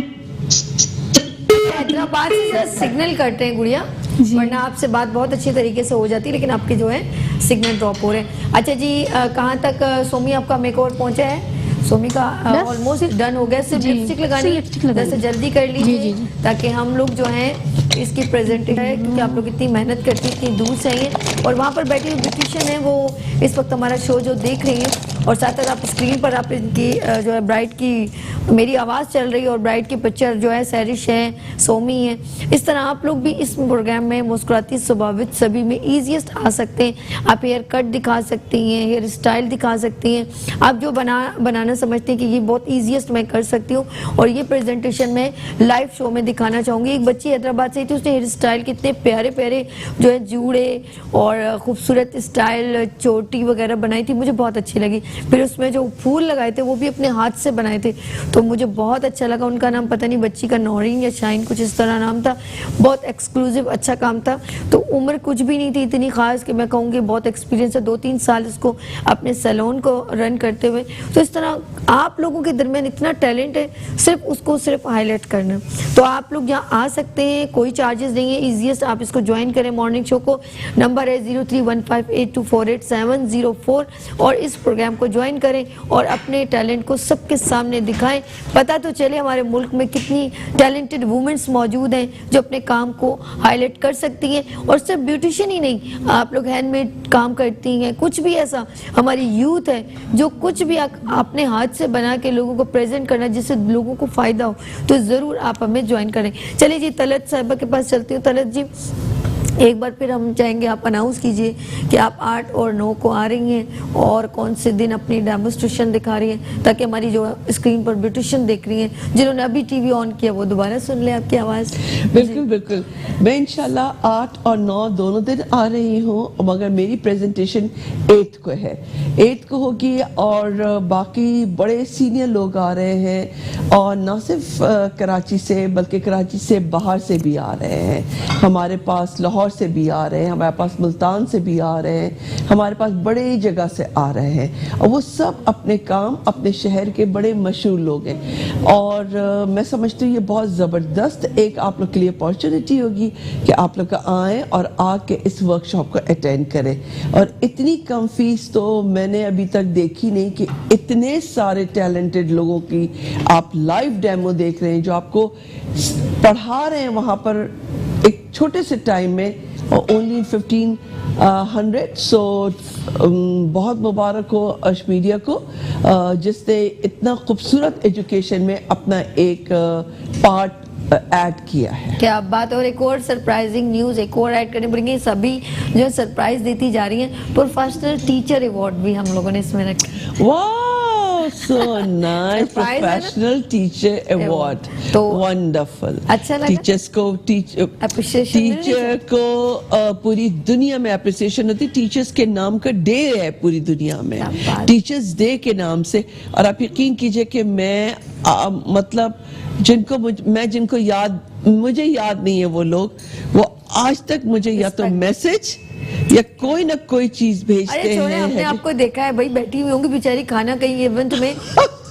हैदराबाद से सिग्नल करते हैं गुड़िया, वरना आपसे बात बहुत अच्छी तरीके से हो जाती है, लेकिन आपके जो है सिग्नल ड्रॉप हो रहे हैं। अच्छा जी, कहाँ तक सोमी आपका मेकओवर पहुंचा है? सोमी का ऑलमोस्ट डन हो गया, सिर्फ लिपस्टिक लगानी है, जैसे जल्दी कर लीजिए ताकि हम लोग जो हैं इसकी प्रेजेंटेशन है, क्योंकि आप लोग इतनी मेहनत करती हैं, इतनी दूर से आई हैं, और वहाँ पर बैठी हुई ब्यूटिशियन है, वो इस वक्त हमारा शो जो देख रही हैं, और साथ साथ आप स्क्रीन पर आप इनकी जो है ब्राइड की मेरी आवाज़ चल रही है और ब्राइड की पिक्चर जो है सैरिश है, सोमी है। इस तरह आप लोग भी इस प्रोग्राम में मुस्कुराती स्वभावित सभी में ईजीएस्ट आ सकते हैं। आप हेयर कट दिखा सकती हैं, हेयर स्टाइल दिखा सकती हैं, आप जो बनाना समझते हैं कि ये बहुत ईजीएस्ट मैं कर सकती हूँ, और ये प्रेजेंटेशन मैं लाइव शो में दिखाना चाहूँगी। एक बच्ची हैदराबाद से थी, उसने हेयर स्टाइल कितने प्यारे प्यारे जो है जूड़े और खूबसूरत स्टाइल चोटी वगैरह बनाई थी, मुझे बहुत अच्छी लगी। फिर उसमें जो फूल लगाए थे वो भी अपने हाथ से बनाए थे, तो मुझे बहुत अच्छा लगा। उनका नाम पता नहीं बच्ची का नौरीन या शाइन कुछ इस तरह नाम था, बहुत एक्सक्लूसिव अच्छा काम था। तो उम्र कुछ भी नहीं थी इतनी खास कि मैं कहूँगी बहुत एक्सपीरियंस है, 2-3 साल इसको अपने सैलून को रन करते हुए। तो इस तरह आप लोगों के दरमियान इतना टैलेंट है, सिर्फ हाईलाइट करना। तो आप लोग यहाँ आ सकते हैं, कोई चार्जेस नहीं है, ईजीएस्ट आप इसको ज्वाइन करें मॉर्निंग शो को। नंबर है 031582487004 और इस प्रोग्राम को ज्वाइन करें और अपने टैलेंट को सबके सामने दिखाएं। पता तो चले हमारे मुल्क में कितनी टैलेंटेड वुमेन्स मौजूद हैं जो अपने काम को हाईलाइट कर सकती हैं, और सिर्फ ब्यूटिशियन ही नहीं, आप लोग हैंडमेड काम करती हैं, कुछ भी ऐसा हमारी यूथ है जो कुछ भी अपने हाथ से बना के लोगों को प्रेजेंट करना जिससे लोगों को फायदा हो, तो ज़रूर आप हमें ज्वाइन करें। चलिए जी, तलत साहिबा के पास चलती हूँ। तलत जी, एक बार फिर हम चाहेंगे आप अनाउंस कीजिए कि आप 8 और 9 को आ रही हैं और कौन से दिन अपनी डेमोस्ट्रेशन दिखा रही हैं, ताकि हमारी जो स्क्रीन पर ब्यूटिशियन देख रही हैं जिन्होंने अभी टीवी ऑन किया वो दोबारा सुन ले आपकी आवाज़। बिल्कुल बिल्कुल, मैं इंशाल्लाह 8 और 9 दोनों दिन आ रही हूँ, मगर मेरी प्रेजेंटेशन 8 को है, 8 को होगी, और बाकी बड़े सीनियर लोग आ रहे हैं, और न सिर्फ कराची से बल्कि कराची से बाहर से भी आ रहे हैं, हमारे पास लाहौर से भी आ रहे हैं, हमारे पास मुल्तान से भी आ रहे हैं, हमारे पास बड़ी जगह से आ रहे हैं, और वो सब अपने काम अपने शहर के बड़े मशहूर लोग हैं। और मैं समझती हूँ ये बहुत ज़बरदस्त एक आप लोग के लिए अपॉर्चुनिटी होगी कि आप लोग आएँ और आके इस वर्कशॉप को अटेंड करें। और इतनी कम फीस तो मैंने अभी तक देखी नहीं कि इतने सारे टैलेंटेड लोगों की आप लाइव डेमो देख रहे हैं जो आपको पढ़ा रहे हैं वहाँ पर एक छोटे से टाइम में, और ओनली 1500। सो बहुत मुबारक हो अर्श मीडिया को जिसने इतना खूबसूरत एजुकेशन में अपना एक पार्ट ऐड किया है। क्या बात। और एक और सरप्राइजिंग न्यूज़ एक और ऐड करने पड़ेंगे, सभी जो सरप्राइज देती जा रही हैं। प्रोफेशनल टीचर अवार्ड भी हम लोगों ने इसमें रखा। वाह, so nice, professional teacher award, तो वंडरफुल। अच्छा लगा। टीचर्स को टीचर को पूरी दुनिया में अप्रिसिएशन होती है। टीचर्स के नाम का डे है पूरी दुनिया में, टीचर्स डे के नाम से। और आप यकीन कीजिए कि मैं मतलब जिनको मुझे याद नहीं है वो लोग, वो आज तक मुझे या तो मैसेज या कोई ना कोई चीज भेजते हैं। हमने आपको देखा है भाई, बैठी हुई होंगी बेचारी खाना कहीं इवेंट में,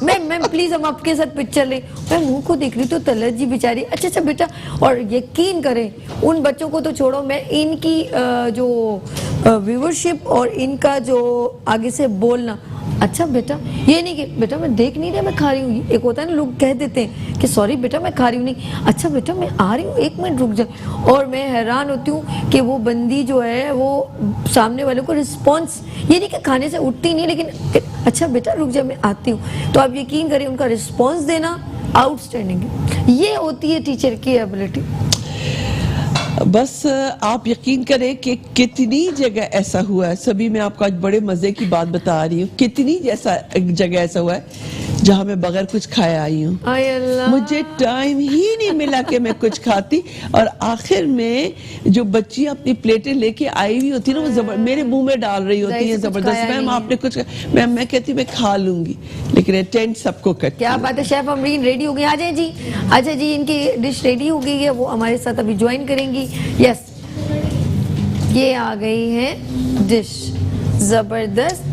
मैम प्लीज हम आपके साथ पिक्चर लें। मैं मुंह को देख रही तो तलत जी बेचारी, अच्छा बेटा। और यकीन करें उन बच्चों को तो छोड़ो, मैं इनकी जो व्यूअरशिप और इनका जो आगे से बोलना, अच्छा बेटा, ये नहीं कि बेटा मैं देख नहीं रहा मैं खा रही हूँ। एक होता है ना लोग कह देते हैं कि सॉरी बेटा मैं खा रही हूँ, नहीं, अच्छा बेटा मैं आ रही हूँ, 1 मिनट रुक जा। और मैं हैरान होती हूँ कि वो बंदी जो है वो सामने वाले को रिस्पॉन्स, ये नहीं कि खाने से उठती नहीं, लेकिन अच्छा बेटा रुक जा मैं आती हूँ। तो आप यकीन करें उनका रिस्पॉन्स देना आउटस्टैंडिंग है। ये होती है टीचर की एबिलिटी। बस आप यकीन करें कि कितनी जगह ऐसा हुआ है। सभी मैं आपको आज बड़े मजे की बात बता रही हूँ, कितनी जगह ऐसा हुआ है जहाँ मैं बगैर कुछ खाए आई हूँ। मुझे टाइम ही नहीं मिला कि मैं कुछ खाती, और आखिर में जो बच्ची अपनी प्लेटें लेके आई हुई होती है ना, वो मेरे मुंह में डाल रही होती है जबरदस्त। मैम आपने कुछ, मैं कहती मैं खा लूंगी, लेकिन अटेंड सबको करती। क्या बात है। शेफ अमरीन रेडी हो गई, आ जाए जी। अच्छा जी, इनकी डिश रेडी हो गई है, वो हमारे साथ अभी ज्वाइन करेंगी। यस, ये आ गई है डिश, जबरदस्त,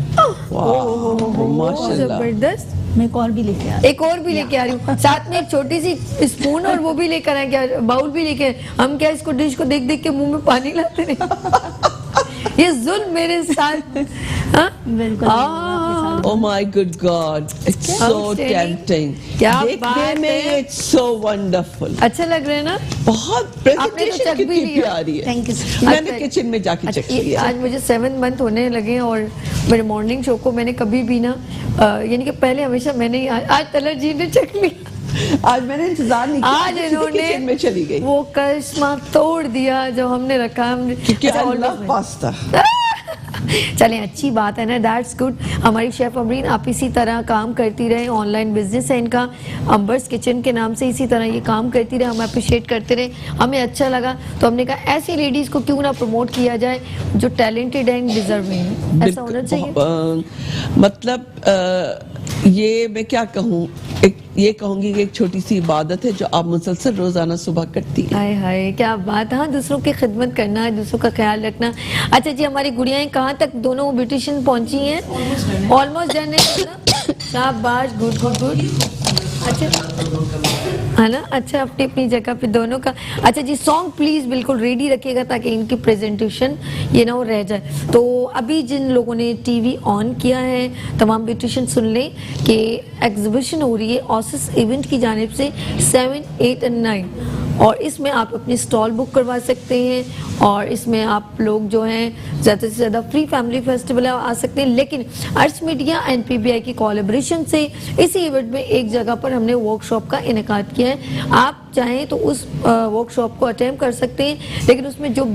माशाल्लाह, जबरदस्त। मैं एक और भी लेके आ एक और भी लेके आ रही हूँ, साथ में एक छोटी सी स्पून और वो भी लेकर आए, क्या बाउल भी लेके आए। हम क्या इसको डिश को देख देख के मुंह में पानी लाते रहे। ये जुल्म मेरे साथ। बिल्कुल। Oh my good God, it's so tempting. क्या देखने में it's so wonderful. अच्छा लग रहा है ना? बहुत प्रेजेंटेशन कितनी प्यारी है। Thank you. मैंने किचन में जाके चेक किया। आज मुझे 7 मंथ होने लगे और मेरे मॉर्निंग शो को मैंने कभी भी ना यानी कि पहले हमेशा मैंने आज तलत जी ने चेक लिया। आज मैंने इंतजार नहीं किया, आज इन्होंने किचन में चली गई। वो करिश्मा तोड़ दिया जो हमने रखा। क्योंकि I love pasta. चलें, अच्छी बात है ना, दैट्स गुड। हमारी शेफ अमरीन आप इसी तरह काम करती रहे, ऑनलाइन बिजनेस है इनका अंबर्स किचन के नाम से, इसी तरह ये काम करती रहे, हम अप्रिशिएट करते रहे, हमें अच्छा लगा तो हमने कहा ऐसी लेडीज को क्यों ना प्रमोट किया जाए जो टैलेंटेड एंड डिजर्विंग है, ऐसा होना चाहिए। मतलब ये मैं क्या कहूँ, ये कहूंगी कि एक छोटी सी इबादत है जो आप मुसलसल रोजाना सुबह करती है। हाय हाय क्या बात है। हाँ, दूसरों की खिदमत करना, दूसरों का ख्याल रखना। अच्छा जी, हमारी गुड़ियाएं कहाँ तक दोनों ब्यूटिशियन पहुंची हैं? ऑलमोस्ट डन है। शाबाश, गुड गुड गुड। अच्छा है ना, अच्छा अपनी अपनी जगह पे दोनों का। अच्छा जी, सॉन्ग प्लीज बिल्कुल रेडी रखिएगा ताकि इनकी प्रेजेंटेशन ये ना वो रह जाए। तो अभी जिन लोगों ने टीवी ऑन किया है तमाम ब्यूटिशियन सुन लें कि एग्जीबिशन हो रही है ऑसिस इवेंट की जानिब से 7, 8 और 9, और इसमें आप अपनी स्टॉल बुक करवा सकते हैं और इसमें आप लोग जो हैं ज़्यादा से ज़्यादा फ्री फैमिली फेस्टिवल आ सकते हैं। लेकिन अर्श मीडिया एंड PBI की कोलैबोरेशन से इसी इवेंट में एक जगह पर हमने वर्कशॉप का इनेकाद किया है। आप चाहें तो उस वर्कशॉप को अटेम्प्ट कर सकते हैं, लेकिन उसमें जो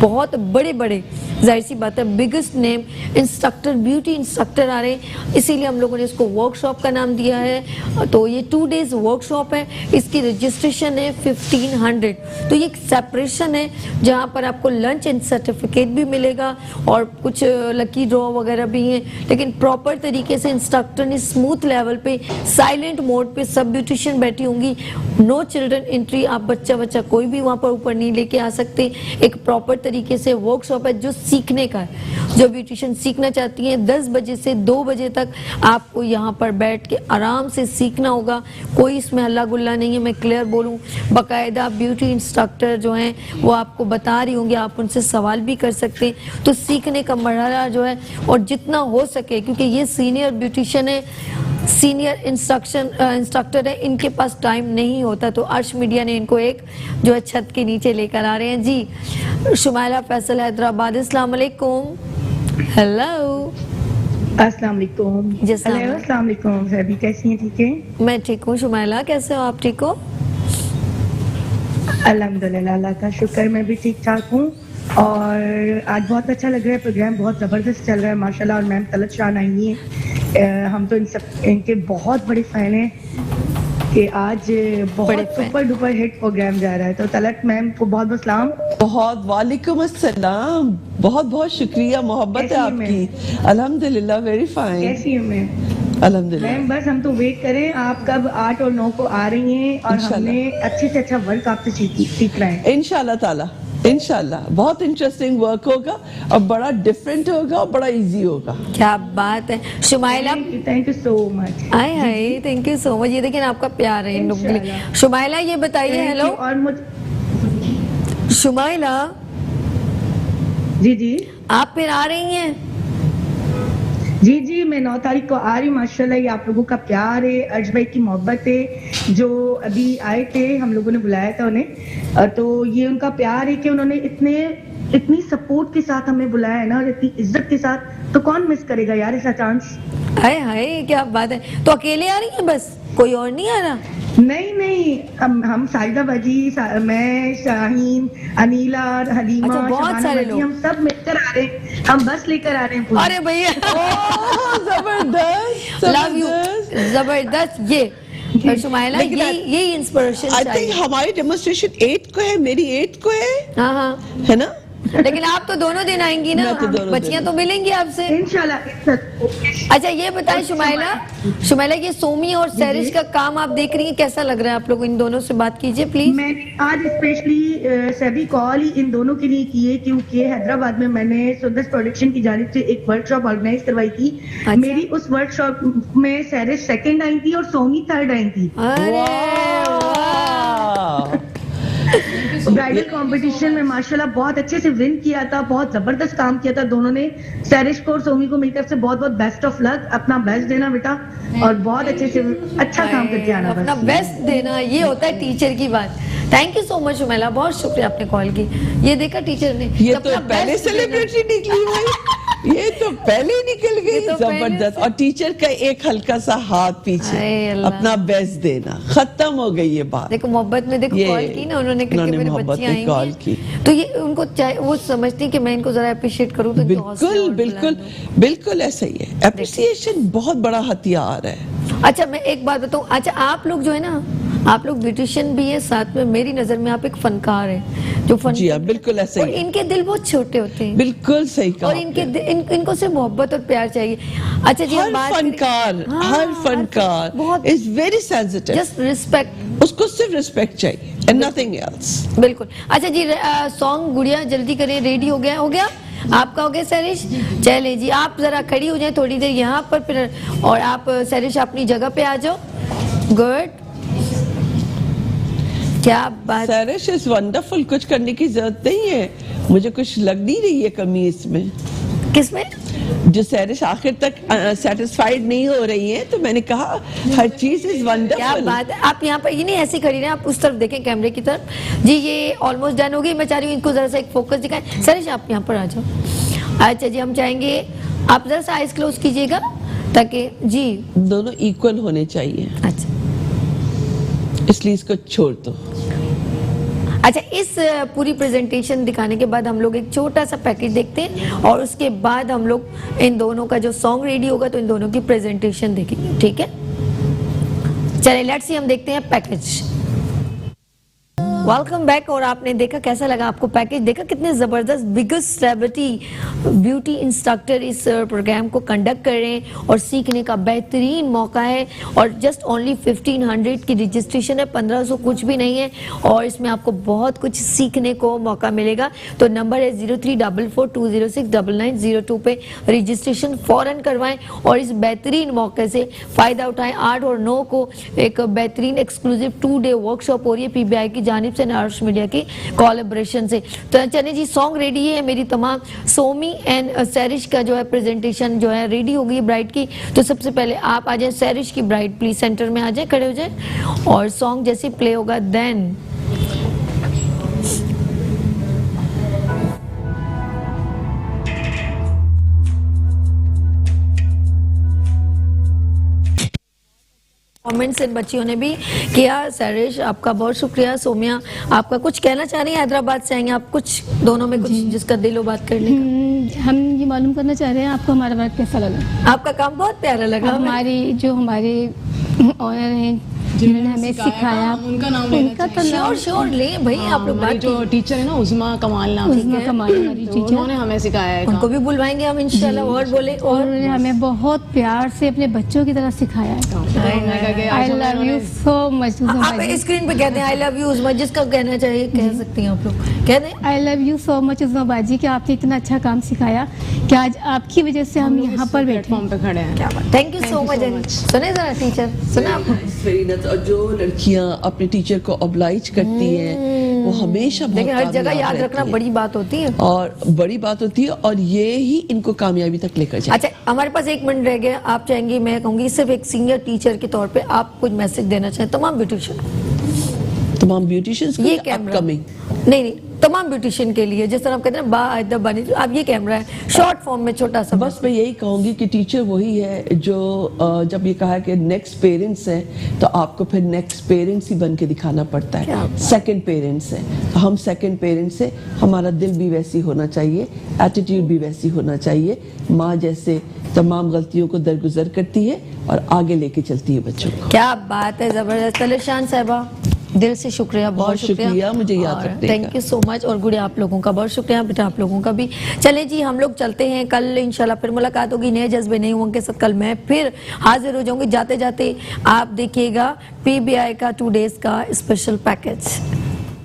बहुत बड़े बड़े जाहिर सी बात है biggest name instructor, beauty instructor आ रहे हैं, इसीलिए हम लोगों ने इसको वर्कशॉप का नाम दिया है। तो ये 2 डेज वर्कशॉप है, इसकी रजिस्ट्रेशन है 1500। तो ये एक सेपरेशन है जहाँ पर आपको लंच एंड सर्टिफिकेट भी मिलेगा और कुछ लकी ड्रॉ वगैरह भी हैं, लेकिन प्रॉपर तरीके से इंस्ट्रक्टर ने स्मूथ लेवल पे साइलेंट मोड पे सब ब्यूटिशियन बैठी होंगी, नो चिल्ड्रन एंट्री, आप बच्चा कोई भी वहाँ पर ऊपर नहीं लेके आ सकते। एक प्रॉपर तरीके से वर्कशॉप है जो सीखने का है। जो ब्यूटिशियन सीखना चाहती हैं 10 बजे से 2 बजे तक आपको यहाँ पर बैठ के आराम से सीखना होगा, कोई इसमें हल्ला गुल्ला नहीं है। मैं क्लियर बोलूँ, बाकायदा ब्यूटी इंस्ट्रक्टर जो हैं वो आपको बता रही होंगी, आप उनसे सवाल भी कर सकते हैं। तो सीखने का मरहला जो है और जितना हो सके, क्योंकि ये सीनियर ब्यूटिशियन है, सीनियर इंस्ट्रक्टर है, इनके पास टाइम नहीं होता, तो अर्श मीडिया ने इनको एक जो है छत के नीचे लेकर आ रहे हैं जी। शुमाइला फैसल हैदराबाद, अस्सलाम वालेकुम। हेलो, अस्सलाम वालेकुम। अस्सलाम वालेकुम। सभी कैसी हैं? ठीक है, मैं ठीक हूँ। शुमाइला कैसे हो आप? ठीक हो? अल्हम्दुलिल्लाह, अल्लाह का शुक्र, मैं भी ठीक ठाक हूँ। और आज बहुत अच्छा लग रहा है, प्रोग्राम बहुत ज़बरदस्त चल रहा है माशाल्लाह। और मैम तलत शान आई हैं, हम तो इनके बहुत बड़े फ़ैन हैं कि आज बहुत सुपर डुपर हिट प्रोग्राम जा रहा है। तो तलत मैम को बहुत बहुत सलाम। बहुत वालेकुम अस्सलाम, बहुत बहुत शुक्रिया, मोहब्बत है आपकी। अल्हम्दुलिल्लाह, वेरी फाइन। कैसी है मैम? अल्हम्दुलिल्लाह मैम, बस हम तो वेट करें, आप कब 8 और 9 को आ रही हैं और हमने अच्छे से अच्छा वर्क आपसे सीखना है इंशाल्लाह ताला। इंशाल्लाह बहुत इंटरेस्टिंग वर्क होगा और बड़ा डिफरेंट होगा और बड़ा इजी होगा। क्या बात है Shumaila, thank you so much. Hi hi, thank you so much. ये देखिए आपका प्यार है इन लोगों के लिए। शुमाइला ये बताइए, हेलो और शुमाइला जी आप फिर आ रही हैं? जी, मैं 9 तारीख को आ रही हूँ। माशाल्लाह, ये आप लोगों का प्यार है, अर्श भाई की मोहब्बत है, जो अभी आए थे हम लोगों ने बुलाया था उन्हें, तो ये उनका प्यार है कि उन्होंने इतनी सपोर्ट के साथ हमें बुलाया है ना, और इतनी इज्जत के साथ, तो कौन मिस करेगा यार ऐसा चांस। हाय हाय क्या बात है। तो अकेले आ रही हैं बस, कोई और नहीं आ रहा? नहीं, हम साहिदा बाजी, मैं, शाहीन, अनीला, हलीमा, अच्छा, बहुत सारे लोग, हम सब मिलकर आ रहे हैं, हम बस लेकर आ रहे हैं। अरे भैया जबरदस्त, लव यू, जबरदस्त। ये शुमाइला, ये इंस्पिरेशन आई थिंक हमारी डेमोन्स्ट्रेशन 8 को है, मेरी 8 को है। हाँ, है ना? लेकिन आप तो दोनों दिन आएंगी ना, बच्चियां तो मिलेंगी आपसे इंशाल्लाह। अच्छा ये बताएं शुमाइला, ये सोमी और सैरिश का काम आप देख रही हैं, कैसा लग रहा है आप लोग? इन दोनों से बात कीजिए प्लीज। मैंने आज स्पेशली सभी कॉल ही इन दोनों के लिए किए, क्योंकि हैदराबाद में मैंने सुंदर प्रोडक्शन की जानिब से एक वर्कशॉप ऑर्गेनाइज करवाई थी। अच्छा। मेरी उस वर्कशॉप में सैरिश सेकंड आई थी और सोमी थर्ड आई थी। ब्राइडल कंपटीशन में माशाल्लाह बहुत अच्छे से विन किया था, बहुत जबरदस्त काम किया था दोनों ने। सैरिश को और सोमी को मेरी तरफ से बहुत बहुत बेस्ट ऑफ लक। अपना बेस्ट देना बेटा और बहुत अच्छे से अच्छा काम करके आना। अपना बेस्ट देना, ये होता है टीचर की बात। थैंक यू सो मच उमेला, बहुत शुक्रिया आपने कॉल की। ये देखा टीचर ने, ये तो पहले सेलिब्रिटी निकली हुई, ये तो पहले ही निकल गई, जबरदस्त। और टीचर का एक हल्का सा हाथ पीछे, अपना बेस्ट देना, खत्म हो गई ये बात। देखो मोहब्बत में देखो कॉल की ना उन्होंने, मेरे बच्चे आएंगे कॉल की, तो ये उनको वो समझती कि मैं इनको जरा अप्रिशिएट करूं तो बिल्कुल बिल्कुल बिल्कुल ऐसा ही है। अप्रिसिएशन बहुत बड़ा हथियार है। अच्छा मैं एक बात बताऊं, अच्छा आप लोग जो है ना, आप लोग ब्यूटिशियन भी है, साथ में मेरी नजर में आप एक फनकार है, जो फन। जी हाँ, बिल्कुल ऐसे ही है। इनके दिल बहुत छोटे होते हैं। बिल्कुल सही कहा। और इनको सिर्फ मोहब्बत और प्यार चाहिए। अच्छा जी, हर फनकार is very sensitive, just respect, उसको सिर्फ रिस्पेक्ट चाहिए एंड नथिंग एल्स। बिल्कुल। अच्छा जी, सॉन्ग गुड़िया जल्दी करें, रेडी हो गया आपका हो गया सैरिश? चले जी, आप जरा खड़ी हो जाए थोड़ी देर यहाँ पर, फिर और आप सैरिश अपनी जगह पे आ जाओ। गुड, क्या बात। सैरिश इज वंडरफुल, कुछ करने की जरूरत नहीं है, मुझे कुछ लग नहीं रही है कमी इसमें। किसमें? जो सैरिश आखिर तक सेटिस्फाइड नहीं हो रही है, तो मैंने कहा हर चीज इज वंडरफुल। क्या बात है। आप यहाँ पर ये नहीं ऐसी खड़ी रहे, आप उस तरफ देखें, कैमरे की तरफ जी। ये ऑलमोस्ट डन हो गई, मैं चाह रही हूँ इनको जरा सा एक फोकस दिखाएं। सैरिश आप यहाँ पर आ जाओ। अच्छा जी, हम चाहेंगे आप जरा सा आइज क्लोज कीजिएगा ताकि जी दोनों इक्वल होने चाहिए। अच्छा, इसलिए इसको छोड़ दो। अच्छा, इस पूरी प्रेजेंटेशन दिखाने के बाद हम लोग एक छोटा सा पैकेज देखते हैं और उसके बाद हम लोग इन दोनों का जो सॉन्ग रेडी होगा तो इन दोनों की प्रेजेंटेशन देखेंगे, ठीक है? चलिए लेट्स सी, हम देखते हैं पैकेज। Welcome back. और आपने देखा, कैसा लगा आपको पैकेज? देखा कितने जबरदस्त बिगेस्ट सेलिब्रिटी ब्यूटी इंस्ट्रक्टर इस प्रोग्राम को कंडक्ट कर रहे हैं और सीखने का बेहतरीन मौका है। और जस्ट ओनली 1500 की रजिस्ट्रेशन है, 1500 कुछ भी नहीं है, और इसमें आपको बहुत कुछ सीखने को मौका मिलेगा। तो नंबर है 0344206990 पे रजिस्ट्रेशन फौरन करवाएं और इस बेहतरीन मौके से फायदा उठाएं। 8 और 9 को एक बेहतरीन एक्सक्लूसिव 2 डे वर्कशॉप हो रही है PBI की जानिब से, नार्श मीडिया की कोलैबोरेशन से। तो चलिए जी, सॉन्ग रेडी है मेरी तमाम। सोमी एंड सैरिश का जो है प्रेजेंटेशन जो है रेडी हो गई ब्राइड की। तो सबसे पहले आप आ जाए, सैरिश की ब्राइड प्लीज सेंटर में आ जाए, खड़े हो जाए, और सॉन्ग जैसे प्ले होगा देन कमेंट्स इन बच्चियों ने भी किया। सैरिश आपका बहुत शुक्रिया। सोमिया आपका कुछ कहना चाह रही हैं? हैदराबाद से आएंगे आप, कुछ दोनों में कुछ जिसका दिल हो बात करने का। हम ये मालूम करना चाह रहे हैं आपको हमारा वर्क कैसा लगा? आपका काम बहुत प्यारा लगा। हमारे ऑनर हैं जिन्होंने हमें सिखाया, उनका नाम उनका तो नाम श्योर ले भाई। आप लोग बात, जो टीचर है ना उज़मा कमाल नाम, उज़मा कमाल हमारी टीचर, उन्होंने हमें सिखाया है। उनको भी बुलवाएंगे हम इंशाल्लाह। और बोले, और उन्होंने हमें बहुत प्यार से अपने बच्चों की तरह सिखाया है। आई लव यू सो मच। आप स्क्रीन पे कहते हैं आई लव यू उज़मा, जिसका कहना चाहिए कह सकती हैं आप लोग, कह दें I love you so much Uzma बाजी कि आपने इतना अच्छा काम सिखाया कि आज आपकी वजह से हम यहाँ पर प्लेटफॉर्म पे खड़े हैं। क्या बात, थैंक यू सो मच। सुने जरा टीचर, सुना आप? और जो लड़कियां अपने टीचर को ऑब्लाइज करती हैं वो हमेशा बहुत, लेकिन हर जगह याद रखना बड़ी बात होती है, और बड़ी बात होती है, और ये ही इनको कामयाबी तक लेकर जाए। अच्छा, हमारे पास 1 मिनट रह गया। आप चाहेंगे, मैं कहूंगी सिर्फ एक सीनियर टीचर के तौर पे आप कुछ मैसेज देना चाहें तमाम ब्यूटिशियंस ये अपकमिंग नहीं तमाम ब्यूटिशियन के लिए, जिस तरह आप कहते हैं बानी, अब ये कैमरा है शॉर्ट फॉर्म में छोटा सा। बस मैं यही कहूंगी कि टीचर वही है जो जब ये कहा कि नेक्स्ट पेरेंट्स है, तो आपको फिर नेक्स्ट पेरेंट्स ही बन के दिखाना पड़ता है। सेकंड पेरेंट्स है, तो हम सेकंड पेरेंट्स है, हमारा दिल भी वैसी होना चाहिए, एटीट्यूड भी वैसी होना चाहिए। माँ जैसे तमाम गलतियों को दरगुजर करती है और आगे लेके चलती है बच्चों को। क्या बात है, जबरदस्त। तलेशान साहिबा दिल से शुक्रिया, बहुत शुक्रिया मुझे याद रखने का। Thank you so much. और गुड़िया आप लोगों का बहुत शुक्रिया, बेटा आप लोगों का भी। चलें जी, हम लोग चलते हैं। कल इंशाल्लाह फिर मुलाकात होगी नए जज्बे नए उमंग के साथ। कल मैं फिर हाजिर हो जाऊंगी। जाते जाते आप देखिएगा PBI का 2 डेज का स्पेशल पैकेज।